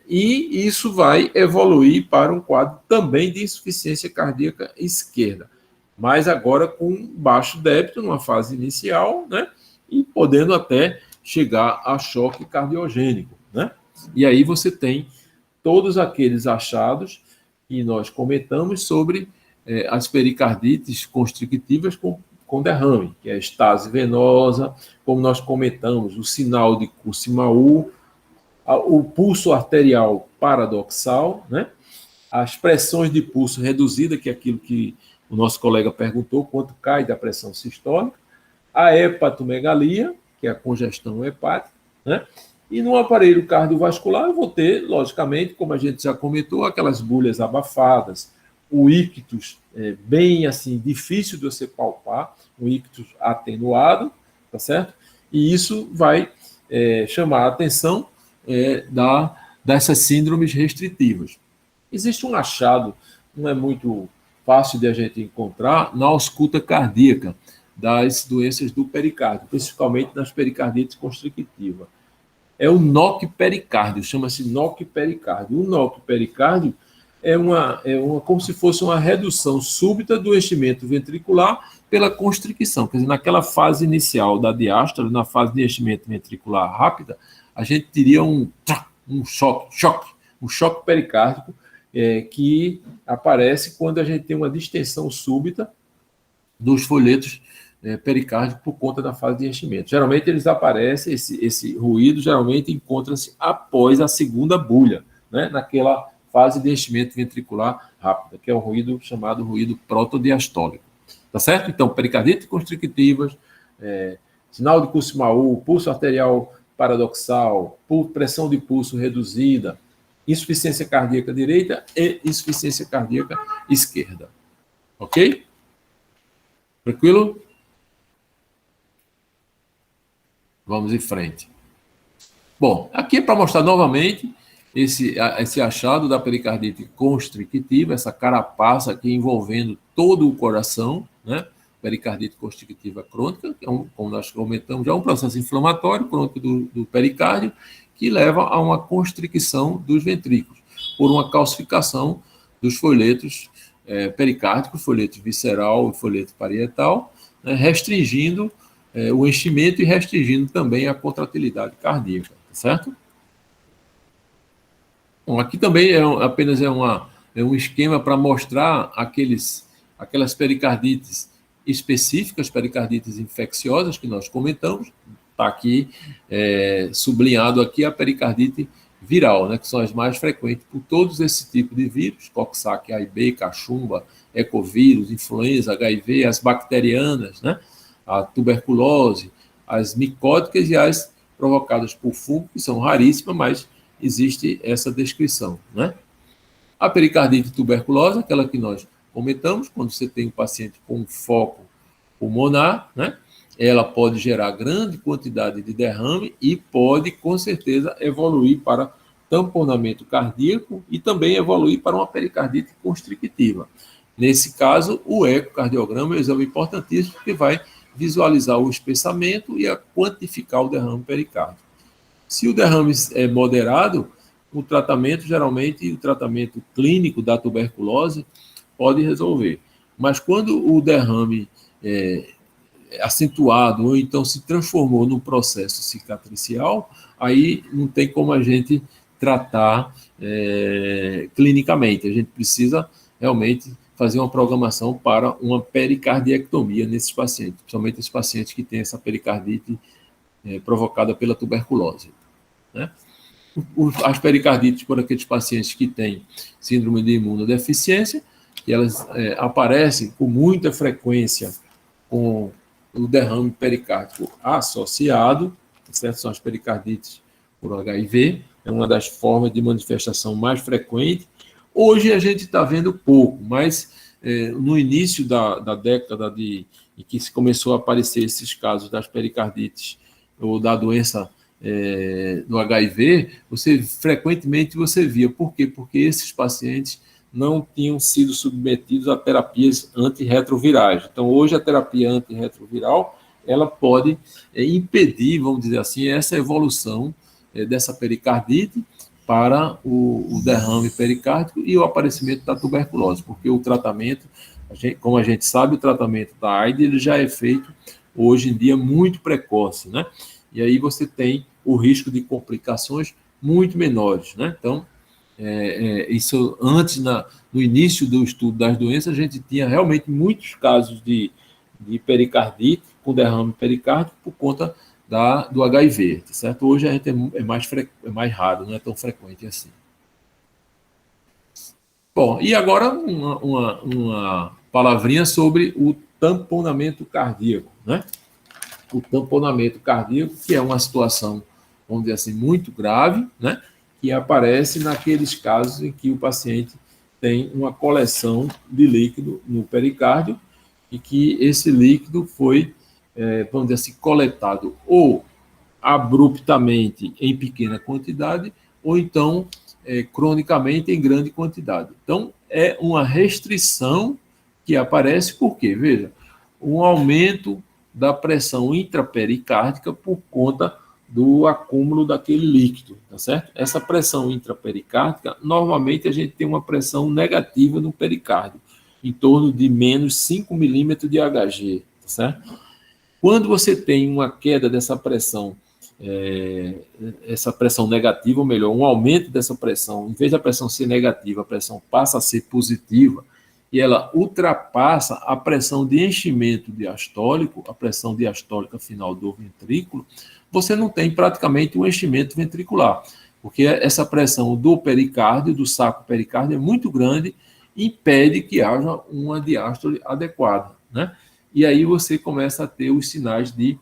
E isso vai evoluir para um quadro também de insuficiência cardíaca esquerda, mas agora com baixo débito numa fase inicial, né? E podendo até chegar a choque cardiogênico, né? E aí você tem todos aqueles achados que nós comentamos sobre as pericardites constrictivas com derrame, que é a estase venosa, como nós comentamos, o sinal de Kussmaul, o pulso arterial paradoxal, né? As pressões de pulso reduzida, que é aquilo que o nosso colega perguntou, quanto cai da pressão sistólica, a hepatomegalia, que é a congestão hepática, né? E no aparelho cardiovascular eu vou ter, logicamente, como a gente já comentou, aquelas bolhas abafadas, o ictus bem assim, difícil de você palpar, um ictus atenuado, tá certo? E isso vai chamar a atenção dessas síndromes restritivas. Existe um achado, não é muito fácil de a gente encontrar, na ausculta cardíaca das doenças do pericárdio, principalmente nas pericardites constrictivas. É o NOC pericárdio, chama-se NOC pericárdio. O NOC pericárdio é como se fosse uma redução súbita do enchimento ventricular pela constricção. Quer dizer, naquela fase inicial da diástole, na fase de enchimento ventricular rápida, a gente teria um choque pericárdico que aparece quando a gente tem uma distensão súbita dos folhetos pericárdicos por conta da fase de enchimento. Geralmente eles aparecem, esse ruído geralmente encontra-se após a segunda bulha, né, naquela fase de enchimento ventricular rápida, que é o ruído chamado ruído protodiastólico. Tá certo? Então, pericardite constrictivas, sinal de Kussmaul, pulso arterial paradoxal, pressão de pulso reduzida, insuficiência cardíaca direita e insuficiência cardíaca esquerda. Ok? Tranquilo? Vamos em frente. Bom, aqui é para mostrar novamente esse achado da pericardite constrictiva, essa carapaça aqui envolvendo todo o coração, né? Pericardite constrictiva crônica, que como nós comentamos, já é um processo inflamatório crônico do pericárdio, que leva a uma constricção dos ventrículos, por uma calcificação dos folhetos pericárdicos, folheto visceral e folheto parietal, né, restringindo o enchimento e restringindo também a contratilidade cardíaca, tá certo? Bom, aqui também apenas um esquema para mostrar aquelas pericardites específicas, pericardites infecciosas que nós comentamos. Está aqui sublinhado aqui a pericardite viral, né, que são as mais frequentes por todos esses tipos de vírus, Coxsackie A/B, cachumba, ecovírus, influenza, HIV, as bacterianas, né, a tuberculose, as micóticas e as provocadas por fungo, que são raríssimas, mas existe essa descrição, né? A pericardite tuberculosa, aquela que nós comentamos, quando você tem um paciente com foco pulmonar, né? Ela pode gerar grande quantidade de derrame e pode, com certeza, evoluir para tamponamento cardíaco e também evoluir para uma pericardite constrictiva. Nesse caso, o ecocardiograma é um exame importantíssimo porque vai visualizar o espessamento e quantificar o derrame pericárdico. Se o derrame é moderado, o tratamento, geralmente, o tratamento clínico da tuberculose pode resolver. Mas quando o derrame é acentuado ou então se transformou num processo cicatricial, aí não tem como a gente tratar clinicamente. A gente precisa realmente fazer uma programação para uma pericardiectomia nesses pacientes, principalmente esses pacientes que têm essa pericardite provocada pela tuberculose, né? As pericardites por aqueles pacientes que têm síndrome de imunodeficiência, que elas aparecem com muita frequência com o derrame pericárdico associado, certo? São as pericardites por HIV, é uma das formas de manifestação mais frequente. Hoje a gente está vendo pouco, mas no início da década em que se começou a aparecer esses casos das pericardites ou da doença do HIV, frequentemente você via. Por quê? Porque esses pacientes não tinham sido submetidos a terapias antirretrovirais. Então, hoje, a terapia antirretroviral, ela pode impedir, vamos dizer assim, essa evolução dessa pericardite para o derrame pericárdico e o aparecimento da tuberculose, porque o tratamento, como a gente sabe, o tratamento da AIDS ele já é feito, hoje em dia, muito precoce, né? E aí você tem o risco de complicações muito menores, né? Então, isso antes, no início do estudo das doenças, a gente tinha realmente muitos casos de pericardite, com derrame pericárdico, por conta do HIV, tá certo? Hoje a gente é mais raro, não é tão frequente assim. Bom, e agora uma palavrinha sobre o tamponamento cardíaco, né? O tamponamento cardíaco, que é uma situação, vamos dizer assim, muito grave, né? Que aparece naqueles casos em que o paciente tem uma coleção de líquido no pericárdio e que esse líquido foi, vamos dizer assim, coletado ou abruptamente em pequena quantidade ou então cronicamente em grande quantidade. Então, é uma restrição que aparece por quê? Veja, um aumento da pressão intrapericárdica por conta do acúmulo daquele líquido, tá certo? Essa pressão intrapericárdica, normalmente a gente tem uma pressão negativa no pericárdio, em torno de menos 5 milímetros de Hg, tá certo? Quando você tem uma queda dessa pressão, essa pressão negativa, ou melhor, um aumento dessa pressão, em vez da pressão ser negativa, a pressão passa a ser positiva, e ela ultrapassa a pressão de enchimento diastólico, a pressão diastólica final do ventrículo, você não tem praticamente um enchimento ventricular, porque essa pressão do pericárdio, do saco pericárdio, é muito grande e impede que haja uma diástole adequada, né? E aí você começa a ter os sinais de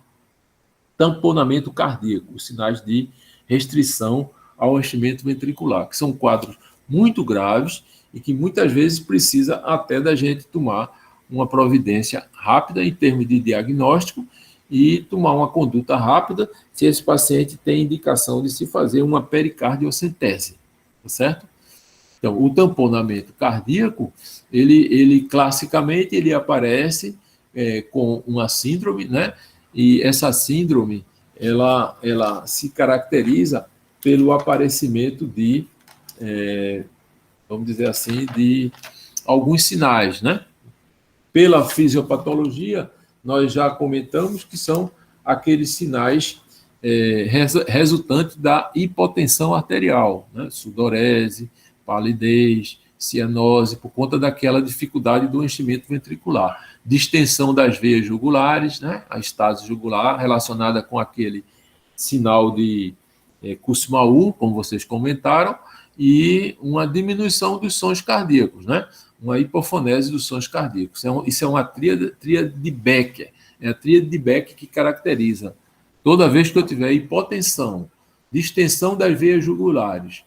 tamponamento cardíaco, os sinais de restrição ao enchimento ventricular, que são quadros muito graves e que muitas vezes precisa até da gente tomar uma providência rápida em termos de diagnóstico e tomar uma conduta rápida se esse paciente tem indicação de se fazer uma pericardiocentese, tá certo? Então, o tamponamento cardíaco, ele classicamente ele aparece com uma síndrome, né? E essa síndrome, ela se caracteriza pelo aparecimento de, vamos dizer assim, de alguns sinais, né? Pela fisiopatologia, nós já comentamos que são aqueles sinais resultantes da hipotensão arterial, né? Sudorese, palidez, cianose, por conta daquela dificuldade do enchimento ventricular. Distensão das veias jugulares, né? A estase jugular relacionada com aquele sinal de Kussmaul, como vocês comentaram, e uma diminuição dos sons cardíacos, né? Uma hipofonese dos sons cardíacos. Isso é uma tríade de Becker. É a tríade de Becker que caracteriza toda vez que eu tiver hipotensão, distensão das veias jugulares,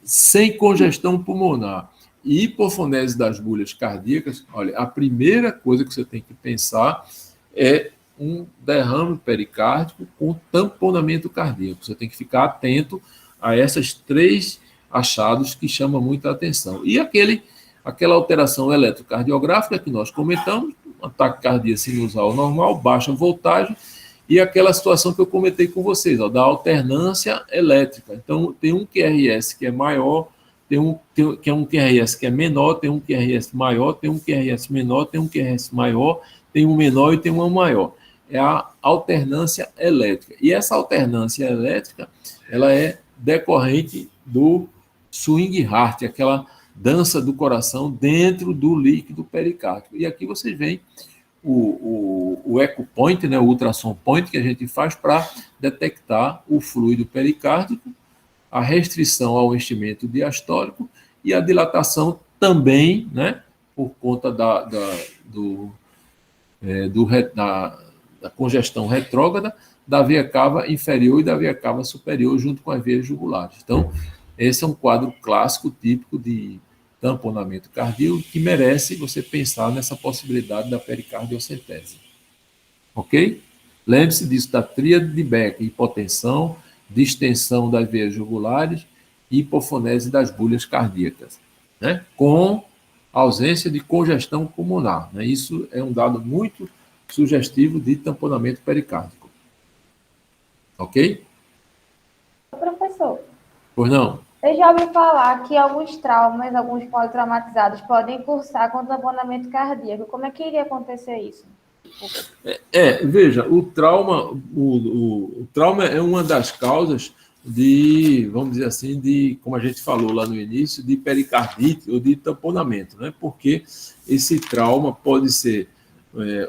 sem congestão pulmonar e hipofonese das bolhas cardíacas, olha, a primeira coisa que você tem que pensar é um derrame pericárdico com tamponamento cardíaco. Você tem que ficar atento a essas três achados que chamam muita atenção. E aquela alteração eletrocardiográfica que nós comentamos, ataque cardíaco sinusal normal, baixa voltagem, e aquela situação que eu comentei com vocês, da alternância elétrica. Então, tem um QRS que é maior, tem um QRS que é menor, tem um QRS maior, tem um QRS menor, tem um QRS maior, tem um menor e tem um maior. É a alternância elétrica. E essa alternância elétrica, ela é decorrente do swing heart, aquela dança do coração dentro do líquido pericárdico. E aqui vocês veem o echo point, né, o ultrassom point que a gente faz para detectar o fluido pericárdico, a restrição ao enchimento diastólico e a dilatação também, né, por conta da congestão retrógrada da veia cava inferior e da veia cava superior junto com as veias jugulares. Então, esse é um quadro clássico, típico de tamponamento cardíaco que merece você pensar nessa possibilidade da pericardiocentese. Ok? Lembre-se disso, da tríade de Becker: hipotensão, distensão das veias jugulares e hipofonese das bolhas cardíacas, né? Com ausência de congestão pulmonar, né? Isso é um dado muito sugestivo de tamponamento pericárdico. Ok? Professor, Pois não? eu já ouvi falar que alguns traumas, alguns politraumatizados podem cursar com tamponamento cardíaco. Como é que iria acontecer isso? Veja, o trauma é uma das causas de, vamos dizer assim, de, como a gente falou lá no início, de pericardite ou de tamponamento, né? Porque esse trauma pode ser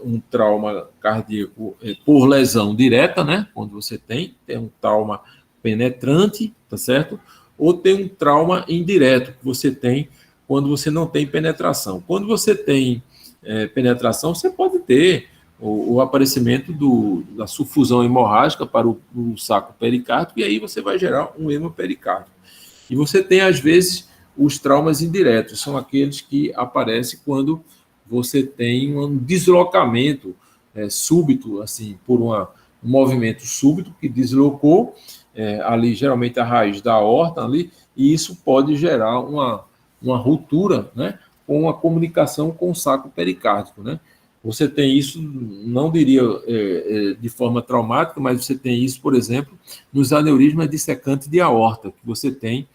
um trauma cardíaco por lesão direta, né? Quando você tem um trauma penetrante, tá certo? Ou tem um trauma indireto que você tem quando você não tem penetração. Quando você tem penetração, você pode ter o aparecimento da sufusão hemorrágica para o saco pericárdico, e aí você vai gerar um hemopericárdio. E você tem, às vezes, os traumas indiretos, são aqueles que aparecem quando você tem um deslocamento súbito, assim, por um movimento súbito que deslocou ali, geralmente, a raiz da aorta ali, e isso pode gerar uma ruptura, né, com a comunicação com o saco pericárdico, né? Você tem isso, não diria de forma traumática, mas você tem isso, por exemplo, nos aneurismas dissecantes de aorta, que você tem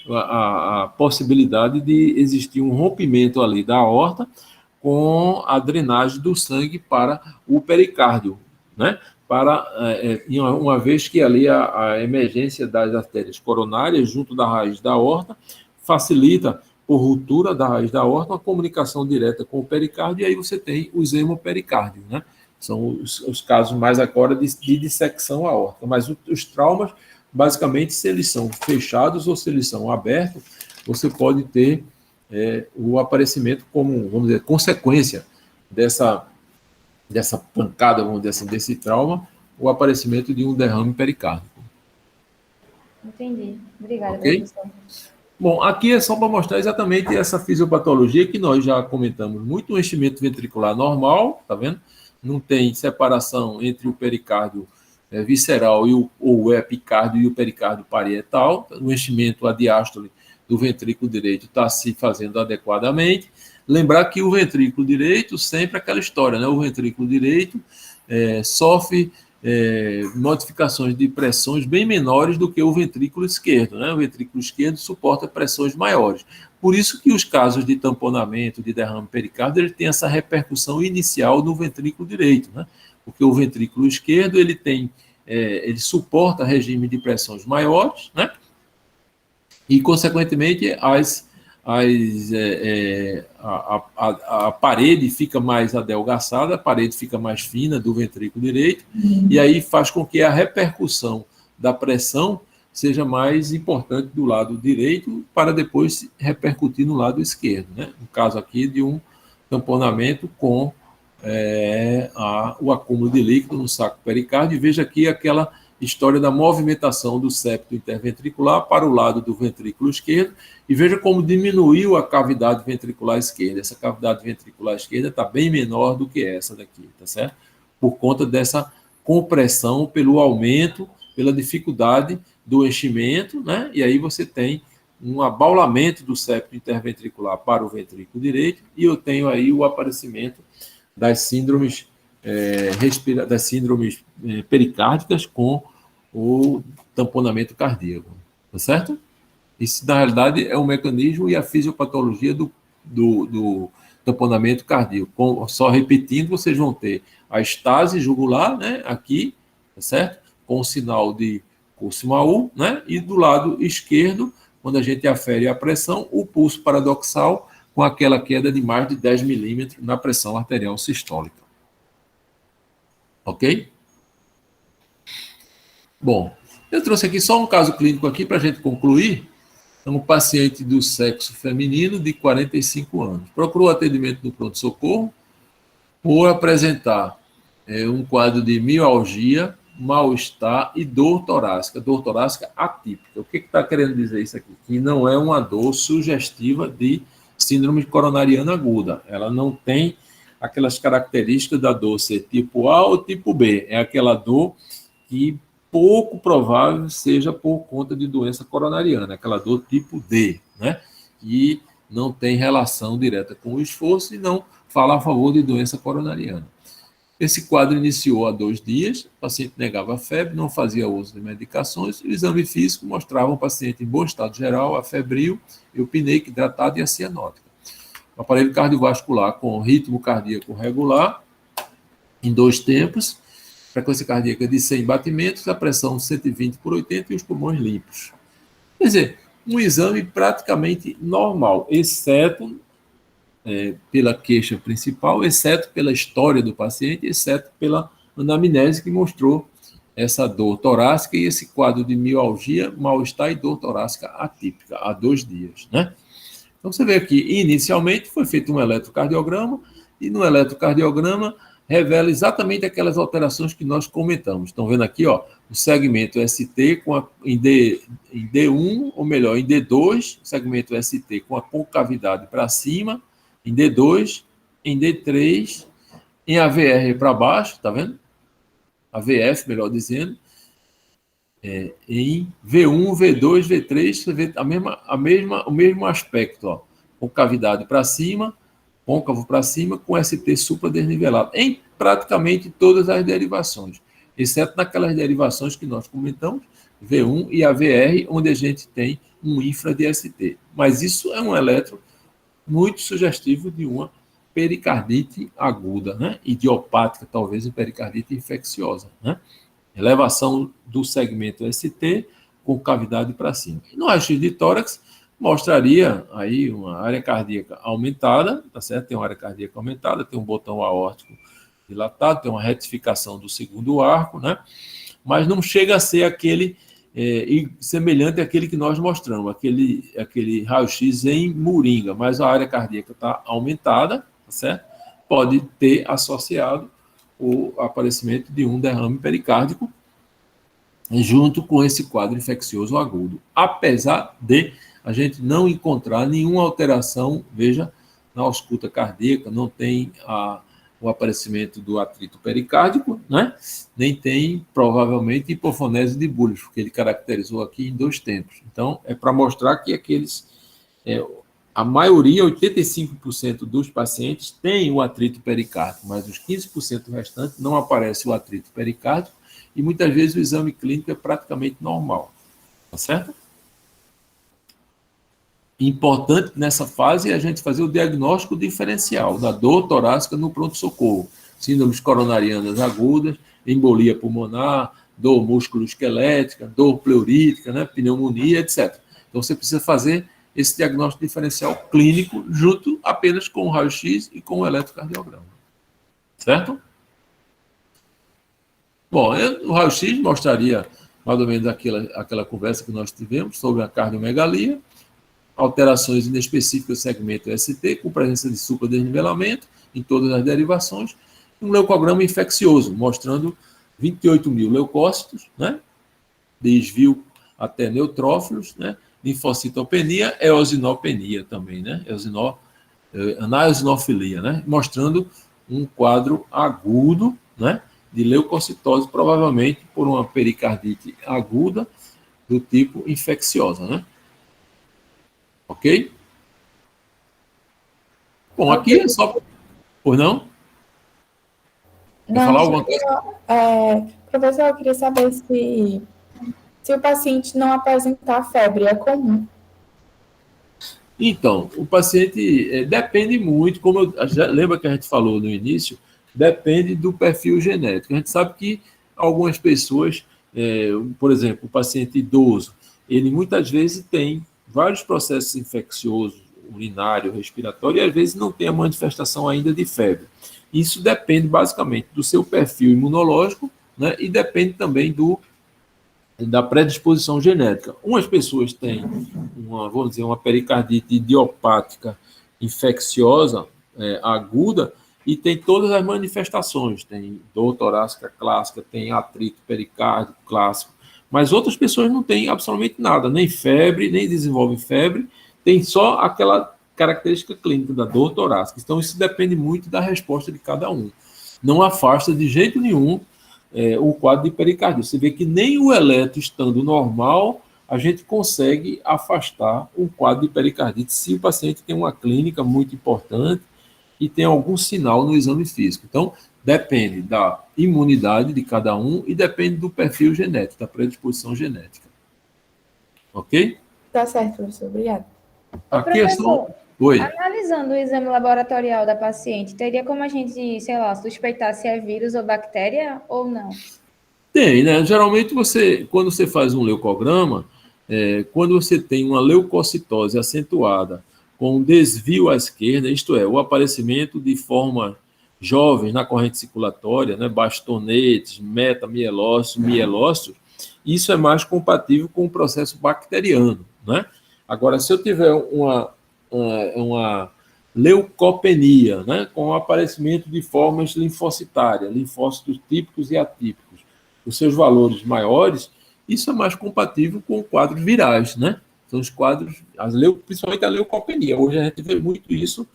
a possibilidade de existir um rompimento ali da aorta com a drenagem do sangue para o pericárdio, né? Uma vez que ali a emergência das artérias coronárias junto da raiz da aorta facilita, por ruptura da raiz da aorta, uma comunicação direta com o pericárdio, e aí você tem os hemopericárdios, né? São os casos mais agora de dissecção aórtica. Mas os traumas, basicamente, se eles são fechados ou se eles são abertos, você pode ter o aparecimento como, vamos dizer, consequência dessa pancada, vamos dizer assim, desse trauma, o aparecimento de um derrame pericárdico. Entendi. Obrigada, Ok? professor. Bom, aqui é só para mostrar exatamente essa fisiopatologia que nós já comentamos muito. O enchimento ventricular normal, tá vendo? Não tem separação entre o pericárdio visceral ou o epicárdio e o pericárdio parietal. O enchimento, a diástole do ventrículo direito está se fazendo adequadamente. Lembrar que o ventrículo direito, sempre aquela história, né? O ventrículo direito sofre modificações de pressões bem menores do que o ventrículo esquerdo, né? O ventrículo esquerdo suporta pressões maiores. Por isso que os casos de tamponamento, de derrame pericárdio, ele tem essa repercussão inicial no ventrículo direito, né? Porque o ventrículo esquerdo ele suporta regime de pressões maiores, né? E, consequentemente, a parede fica mais adelgaçada, a parede fica mais fina do ventrículo direito, e aí faz com que a repercussão da pressão seja mais importante do lado direito para depois repercutir no lado esquerdo, né? No caso aqui de um tamponamento com o acúmulo de líquido no saco pericárdio, e veja aqui aquela história da movimentação do septo interventricular para o lado do ventrículo esquerdo, e veja como diminuiu a cavidade ventricular esquerda. Essa cavidade ventricular esquerda está bem menor do que essa daqui, tá certo? Por conta dessa compressão, pelo aumento, pela dificuldade do enchimento, né? E aí você tem um abaulamento do septo interventricular para o ventrículo direito, e eu tenho aí o aparecimento das síndromes pericárdicas com o tamponamento cardíaco, tá certo? Isso, na realidade, é o mecanismo e a fisiopatologia do tamponamento cardíaco. Só repetindo, vocês vão ter a estase jugular, né, aqui, tá certo? Com o sinal de Kussmaul, né? E do lado esquerdo, quando a gente afere a pressão, o pulso paradoxal com aquela queda de mais de 10 milímetros na pressão arterial sistólica. Ok? Bom, eu trouxe aqui só um caso clínico aqui para a gente concluir. É um paciente do sexo feminino de 45 anos. Procurou atendimento no pronto-socorro por apresentar um quadro de mialgia, mal-estar e dor torácica atípica. O que está querendo dizer isso aqui? Que não é uma dor sugestiva de síndrome coronariana aguda. Ela não tem aquelas características da dor ser tipo A ou tipo B. É aquela dor que pouco provável seja por conta de doença coronariana, aquela dor tipo D, né? Que não tem relação direta com o esforço e não fala a favor de doença coronariana. Esse quadro iniciou há 2 dias, o paciente negava febre, não fazia uso de medicações, e o exame físico mostrava um paciente em bom estado geral, afebril, eupineico, hidratado e a cianótica. O aparelho cardiovascular com ritmo cardíaco regular, em 2 tempos, frequência cardíaca de 100 batimentos, a pressão 120 por 80 e os pulmões limpos. Quer dizer, um exame praticamente normal, exceto pela queixa principal, exceto pela história do paciente, exceto pela anamnese que mostrou essa dor torácica e esse quadro de mialgia, mal-estar e dor torácica atípica, há 2 dias, né? Então, você vê aqui, inicialmente foi feito um eletrocardiograma, e no eletrocardiograma revela exatamente aquelas alterações que nós comentamos. Estão vendo aqui, ó, o segmento ST em D1, ou melhor, em D2, o segmento ST com a concavidade para cima, em D2, em D3, em AVR para baixo, tá vendo? AVF, melhor dizendo. Em V1, V2, V3, você vê o mesmo aspecto, ó, concavidade para cima, côncavo para cima, com ST supradesnivelado, em praticamente todas as derivações, exceto naquelas derivações que nós comentamos, V1 e AVR, onde a gente tem um infra de ST. Mas isso é um eletro muito sugestivo de uma pericardite aguda, né? Idiopática, talvez, e pericardite infecciosa, né? Elevação do segmento ST com cavidade para cima. E no raio-x de tórax mostraria aí uma área cardíaca aumentada, tá certo? Tem uma área cardíaca aumentada, tem um botão aórtico dilatado, tem uma retificação do segundo arco, né? Mas não chega a ser aquele semelhante àquele que nós mostramos, aquele raio-x em moringa, mas a área cardíaca está aumentada, tá certo? Pode ter associado o aparecimento de um derrame pericárdico junto com esse quadro infeccioso agudo, apesar de a gente não encontrar nenhuma alteração, veja, na ausculta cardíaca, não tem o aparecimento do atrito pericárdico, né? Nem tem, provavelmente, hipofonese de Bullish, porque ele caracterizou aqui em 2 tempos. Então, é para mostrar que a maioria, 85% dos pacientes tem o atrito pericárdico, mas os 15% restantes não aparece o atrito pericárdico, e muitas vezes o exame clínico é praticamente normal. Tá certo? Importante nessa fase é a gente fazer o diagnóstico diferencial da dor torácica no pronto-socorro, síndromes coronarianas agudas, embolia pulmonar, dor músculo-esquelética, dor pleurítica, né, pneumonia, etc. Então, você precisa fazer esse diagnóstico diferencial clínico junto apenas com o raio-x e com o eletrocardiograma. Certo? Bom, o raio-x mostraria mais ou menos aquela conversa que nós tivemos sobre a cardiomegalia, alterações inespecíficas do segmento ST, com presença de supradesnivelamento em todas as derivações, e um leucograma infeccioso, mostrando 28 mil leucócitos, né? Desvio até neutrófilos, né? Linfocitopenia, eosinopenia também, né? Anaeosinofilia, né? Mostrando um quadro agudo, né? De leucocitose, provavelmente por uma pericardite aguda do tipo infecciosa, né? Ok? Bom, aqui é só... Pois não? Quer falar alguma coisa? Professor, eu queria saber se o paciente não apresentar febre, é comum. Então, o paciente depende muito, lembra que a gente falou no início, depende do perfil genético. A gente sabe que algumas pessoas, por exemplo, o paciente idoso, ele muitas vezes tem vários processos infecciosos, urinário, respiratório, e às vezes não tem a manifestação ainda de febre. Isso depende basicamente do seu perfil imunológico, né, e depende também da predisposição genética. Umas pessoas têm uma pericardite idiopática infecciosa aguda e tem todas as manifestações, tem dor torácica clássica, tem atrito pericárdico clássico, mas outras pessoas não têm absolutamente nada, nem febre, nem desenvolvem febre, tem só aquela característica clínica da dor torácica. Então, isso depende muito da resposta de cada um. Não afasta de jeito nenhum o quadro de pericardite. Você vê que nem o eletro estando normal, a gente consegue afastar um quadro de pericardite se o paciente tem uma clínica muito importante e tem algum sinal no exame físico. Então, depende da imunidade de cada um e depende do perfil genético, da predisposição genética. Ok? Tá certo, professor. Obrigada. Aqui é só... Oi. Analisando o exame laboratorial da paciente, teria como a gente, sei lá, suspeitar se é vírus ou bactéria ou não? Tem, né? Geralmente quando você faz um leucograma, quando você tem uma leucocitose acentuada com desvio à esquerda, isto é, o aparecimento de formas jovens na corrente circulatória, né, bastonetes, metamielócitos, mielócitos, isso é mais compatível com o processo bacteriano, né? Agora, se eu tiver uma leucopenia, né, com o aparecimento de formas linfocitárias, linfócitos típicos e atípicos, os seus valores maiores, isso é mais compatível com quadros virais, né? São os quadros, principalmente a leucopenia. Hoje a gente vê muito isso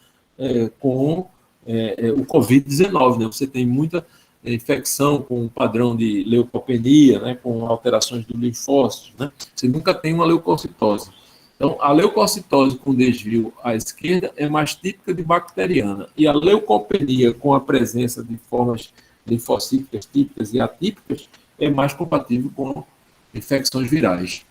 com o Covid-19, né? Você tem muita infecção com padrão de leucopenia, né? Com alterações do linfócito, né? Você nunca tem uma leucocitose. Então, a leucocitose com desvio à esquerda é mais típica de bacteriana. E a leucopenia com a presença de formas linfocíticas típicas e atípicas é mais compatível com infecções virais.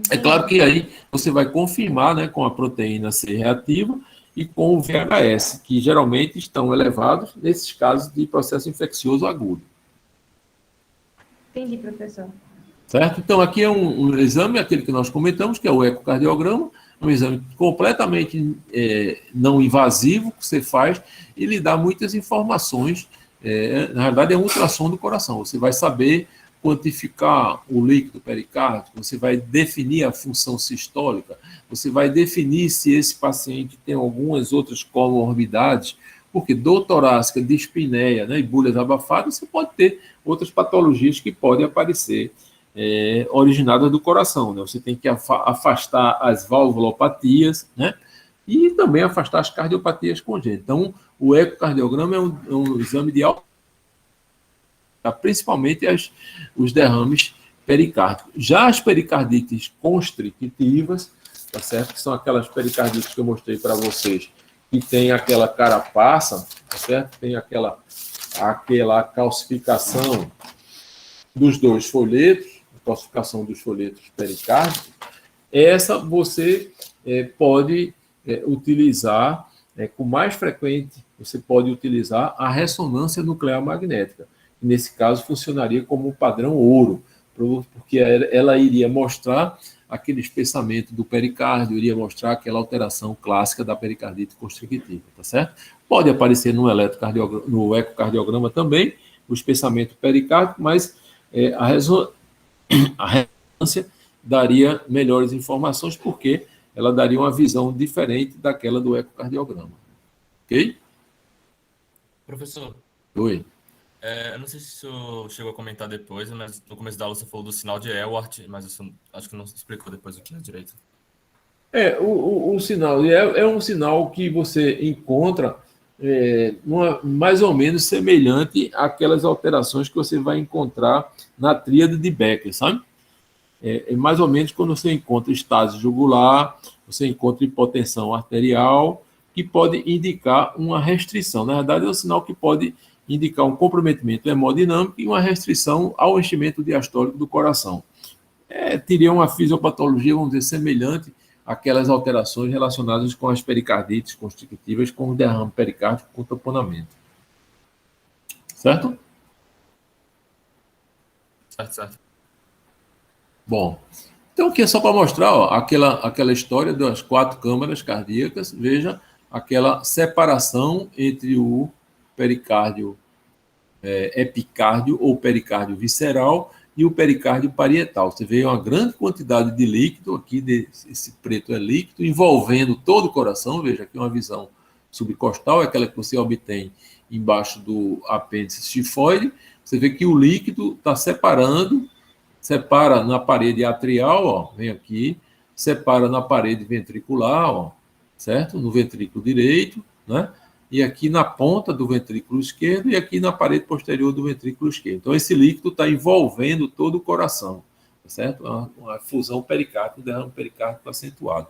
É claro que aí você vai confirmar, né, com a proteína C reativa e com o VHS, que geralmente estão elevados nesses casos de processo infeccioso agudo. Entendi, professor. Certo? Então, aqui é um exame, aquele que nós comentamos, que é o ecocardiograma, um exame completamente não invasivo que você faz e lhe dá muitas informações. Na verdade, é um ultrassom do coração. Você vai saber quantificar o líquido pericárdico, você vai definir a função sistólica, você vai definir se esse paciente tem algumas outras comorbidades, porque dor torácica, dispneia, né, e bolhas abafadas, você pode ter outras patologias que podem aparecer originadas do coração, né? Você tem que afastar as valvulopatias, né? E também afastar as cardiopatias congênitas. Então, o ecocardiograma é um exame de alta, principalmente os derrames pericárdicos. Já as pericardites constrictivas, tá certo? Que são aquelas pericardites que eu mostrei para vocês, que tem aquela carapaça, tá certo? Tem aquela calcificação dos dois folhetos, a calcificação dos folhetos pericárdicos, essa você pode utilizar, com mais frequente, você pode utilizar a ressonância nuclear magnética. Nesse caso, funcionaria como um padrão ouro, porque ela iria mostrar aquele espessamento do pericárdio, iria mostrar aquela alteração clássica da pericardite constrictiva, tá certo? Pode aparecer no ecocardiograma também, o espessamento pericárdico, mas a ressonância daria melhores informações, porque ela daria uma visão diferente daquela do ecocardiograma. Ok? Professor, Oi. eu não sei se o senhor chegou a comentar depois, mas no começo da aula você falou do sinal de Ewart, mas isso acho que não se explicou depois aqui na direita. O sinal é um sinal que você encontra mais ou menos semelhante àquelas alterações que você vai encontrar na tríade de Becker, sabe? Mais ou menos quando você encontra estase jugular, você encontra hipotensão arterial, que pode indicar uma restrição. Na verdade, é um sinal que pode indicar um comprometimento hemodinâmico e uma restrição ao enchimento diastólico do coração. Teria uma fisiopatologia, vamos dizer, semelhante àquelas alterações relacionadas com as pericardites constrictivas, com o derrame pericárdico com tamponamento. Certo? Certo. Bom, então aqui é só para mostrar aquela história das 4 câmaras cardíacas. Veja aquela separação entre o pericárdio epicárdio ou pericárdio visceral e o pericárdio parietal. Você vê uma grande quantidade de líquido aqui, esse preto é líquido, envolvendo todo o coração. Veja aqui uma visão subcostal, é aquela que você obtém embaixo do apêndice tifoide. Você vê que o líquido está separa na parede atrial, ó, vem aqui, separa na parede ventricular, ó, certo? No ventrículo direito, né? E aqui na ponta do ventrículo esquerdo e aqui na parede posterior do ventrículo esquerdo. Então, esse líquido está envolvendo todo o coração, certo? Uma fusão pericárdica, um derrame pericárdico acentuado.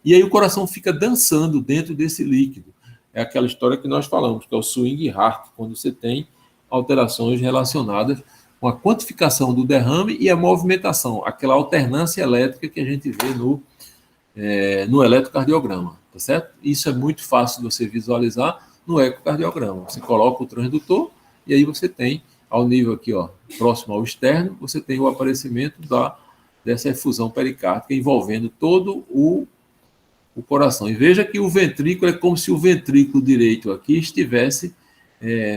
E aí o coração fica dançando dentro desse líquido. É aquela história que nós falamos, que é o swing heart, quando você tem alterações relacionadas com a quantificação do derrame e a movimentação, aquela alternância elétrica que a gente vê no eletrocardiograma, tá certo? Isso é muito fácil de você visualizar no ecocardiograma. Você coloca o transdutor e aí você tem, ao nível aqui, ó, próximo ao externo, você tem o aparecimento dessa efusão pericárdica envolvendo todo o coração. E veja que o ventrículo é como se o ventrículo direito aqui estivesse,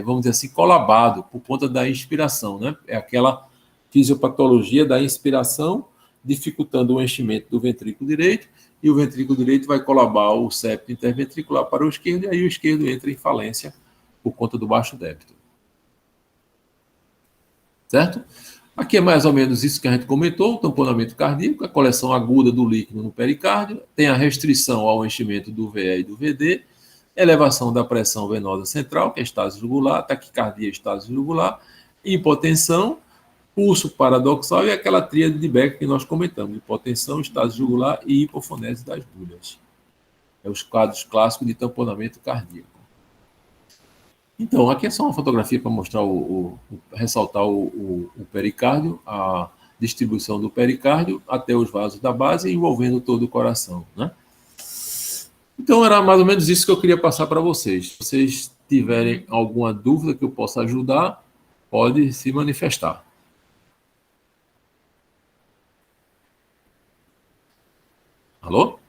vamos dizer assim, colabado por conta da inspiração, né? É aquela fisiopatologia da inspiração dificultando o enchimento do ventrículo direito, e o ventrículo direito vai colabar o septo interventricular para o esquerdo, e aí o esquerdo entra em falência por conta do baixo débito. Certo? Aqui é mais ou menos isso que a gente comentou, o tamponamento cardíaco, a coleção aguda do líquido no pericárdio, tem a restrição ao enchimento do VE e do VD, elevação da pressão venosa central, que é estase jugular, taquicardia, estase jugular, hipotensão, pulso paradoxal e aquela tríade de Becker que nós comentamos, hipotensão, estase jugular e hipofonese das bulhas. É os quadros clássicos de tamponamento cardíaco. Então, aqui é só uma fotografia para mostrar, ressaltar o pericárdio, a distribuição do pericárdio até os vasos da base, envolvendo todo o coração, né? Então, era mais ou menos isso que eu queria passar para vocês. Se vocês tiverem alguma dúvida que eu possa ajudar, pode se manifestar. Alô?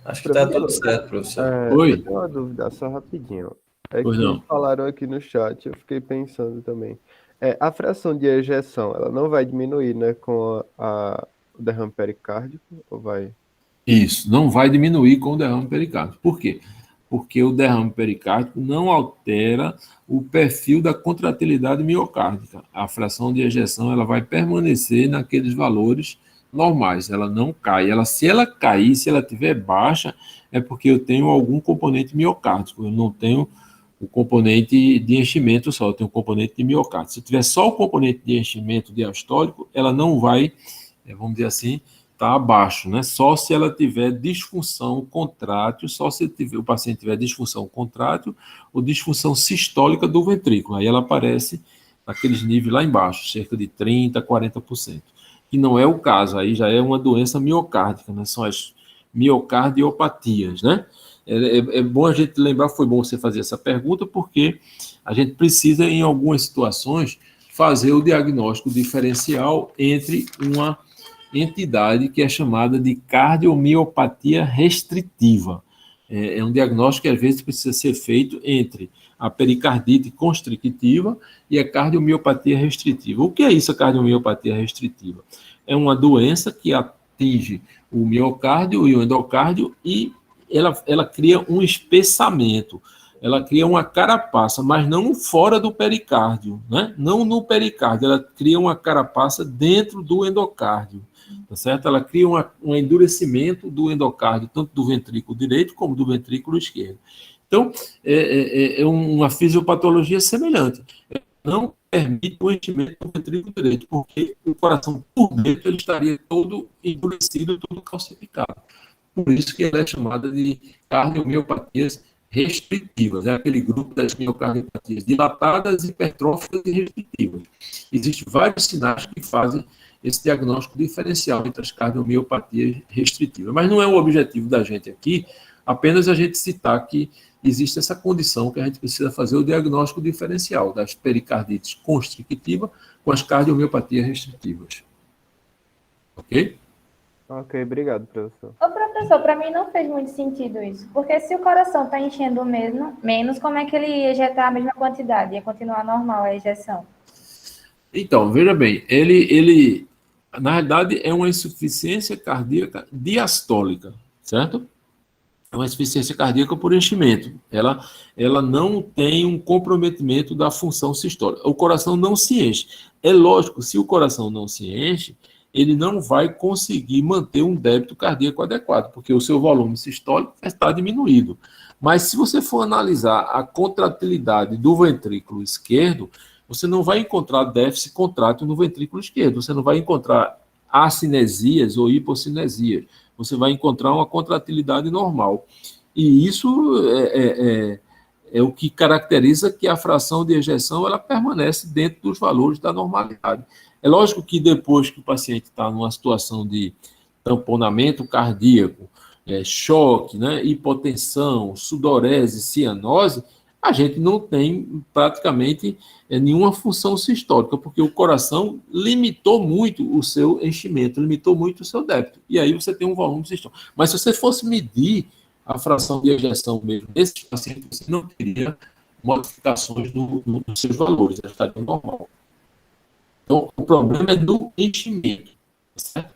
Acho que está tudo certo, professor. Oi? Eu tenho uma dúvida só rapidinho. Pois Que não. falaram aqui no chat, eu fiquei pensando também. A fração de ejeção, ela não vai diminuir, né, com o derrame pericárdico, ou vai? Isso, não vai diminuir com o derrame pericárdico. Por quê? Porque o derrame pericárdico não altera o perfil da contratilidade miocárdica. A fração de ejeção ela vai permanecer naqueles valores normais, ela não cai. Se ela cair, se ela estiver baixa, é porque eu tenho algum componente miocárdico, eu não tenho o componente de enchimento só, eu tenho o componente de miocárdio. Se tiver só o componente de enchimento diastólico, ela não vai, vamos dizer assim, está abaixo, né? Só se ela tiver disfunção contrátil, só se o paciente tiver disfunção contrátil ou disfunção sistólica do ventrículo. Aí ela aparece naqueles níveis lá embaixo, cerca de 30%, 40%. Que não é o caso, aí já é uma doença miocárdica, né? São as miocardiopatias, né? É bom a gente lembrar, foi bom você fazer essa pergunta, porque a gente precisa, em algumas situações, fazer o diagnóstico diferencial entre uma entidade que é chamada de cardiomiopatia restritiva. É um diagnóstico que, às vezes, precisa ser feito entre a pericardite constrictiva e a cardiomiopatia restritiva. O que é isso, a cardiomiopatia restritiva? É uma doença que atinge o miocárdio e o endocárdio e ela cria um espessamento, ela cria uma carapaça, mas não fora do pericárdio, né? Não no pericárdio, ela cria uma carapaça dentro do endocárdio, tá certo? Ela cria um endurecimento do endocárdio, tanto do ventrículo direito como do ventrículo esquerdo. Então, é uma fisiopatologia semelhante. Não permite o enchimento do ventrículo direito, porque o coração por dentro ele estaria todo endurecido, todo calcificado. Por isso que ela é chamada de cardiomiopatias restritivas, é aquele grupo das miocardiopatias dilatadas, hipertróficas e restritivas. Existem vários sinais que fazem esse diagnóstico diferencial entre as cardiomiopatias restritivas. Mas não é o objetivo da gente aqui, apenas a gente citar que existe essa condição que a gente precisa fazer o diagnóstico diferencial das pericardites constrictivas com as cardiomiopatias restritivas. Ok? Ok, obrigado, professor. Ô, professor, para mim não fez muito sentido isso, porque se o coração está enchendo menos, como é que ele ia ejetar a mesma quantidade? Ia continuar normal a ejeção? Então, veja bem, ele na realidade, é uma insuficiência cardíaca diastólica, certo? É uma insuficiência cardíaca por enchimento. Ela não tem um comprometimento da função sistólica. O coração não se enche. É lógico, se o coração não se enche, ele não vai conseguir manter um débito cardíaco adequado, porque o seu volume sistólico está diminuído. Mas se você for analisar a contratilidade do ventrículo esquerdo, você não vai encontrar déficit contrátil no ventrículo esquerdo, você não vai encontrar acinesias ou hipocinesias, você vai encontrar uma contratilidade normal. E isso é o que caracteriza que a fração de ejeção ela permanece dentro dos valores da normalidade. É lógico que depois que o paciente está numa situação de tamponamento cardíaco, choque, né, hipotensão, sudorese, cianose, a gente não tem praticamente nenhuma função sistólica, porque o coração limitou muito o seu enchimento, limitou muito o seu débito. E aí você tem um volume sistólico. Mas se você fosse medir a fração de ejeção mesmo desses pacientes, você não teria modificações nos seus valores, eles estariam normal. Então, o problema é do enchimento, certo?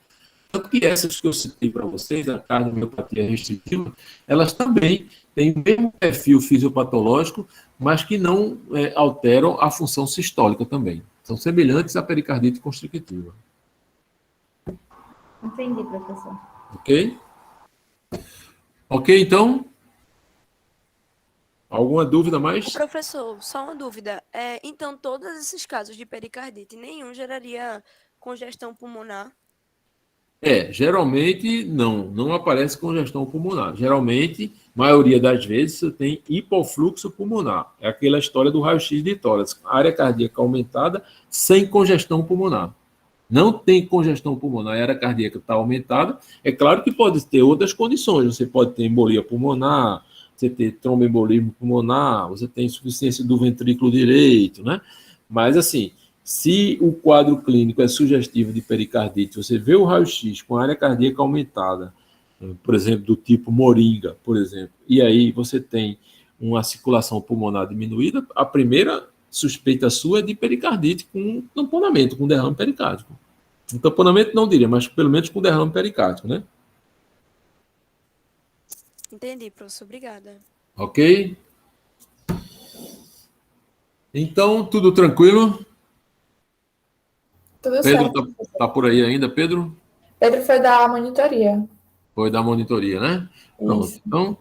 Tanto que essas que eu citei para vocês, a cardiomiopatia restritiva, elas também têm o mesmo perfil fisiopatológico, mas que não alteram a função sistólica também. São semelhantes à pericardite constrictiva. Entendi, professor. Ok? Ok, então? Alguma dúvida mais? Professor, só uma dúvida. Então, todos esses casos de pericardite, nenhum geraria congestão pulmonar? Geralmente não aparece congestão pulmonar. Geralmente, maioria das vezes, você tem hipofluxo pulmonar. É aquela história do raio-x de tórax, área cardíaca aumentada sem congestão pulmonar. Não tem congestão pulmonar, a área cardíaca está aumentada. É claro que pode ter outras condições. Você pode ter embolia pulmonar, você tem tromboembolismo pulmonar, você tem insuficiência do ventrículo direito, né? Mas, assim, se o quadro clínico é sugestivo de pericardite, você vê o raio-x com a área cardíaca aumentada, por exemplo, do tipo moringa, por exemplo, e aí você tem uma circulação pulmonar diminuída, a primeira suspeita sua é de pericardite com tamponamento, com derrame pericárdico. Um tamponamento não diria, mas pelo menos com derrame pericárdico, né? Entendi, professor. Obrigada. Ok? Então, tudo tranquilo? Tudo Pedro certo. tá por aí ainda, Pedro? Pedro foi da monitoria. Foi da monitoria, né? Pronto. Isso. Então,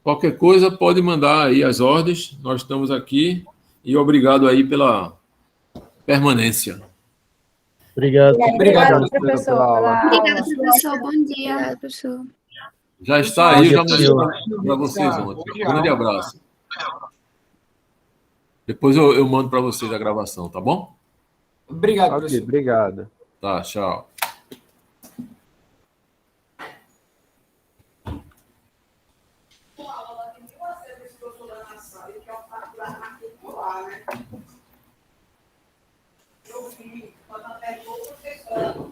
qualquer coisa pode mandar aí as ordens. Nós estamos aqui e obrigado aí pela permanência. Obrigado. Obrigado, professor, pela aula. Obrigada, professor. Bom dia. Obrigada, professor. Já está aí, eu já mandei Senhor. para vocês ontem. Um grande abraço. Depois eu mando para vocês a gravação, tá bom? Obrigado, Ok, professor. obrigado. Tá, tchau. Eu vi, quando ela pegou o professor, ela,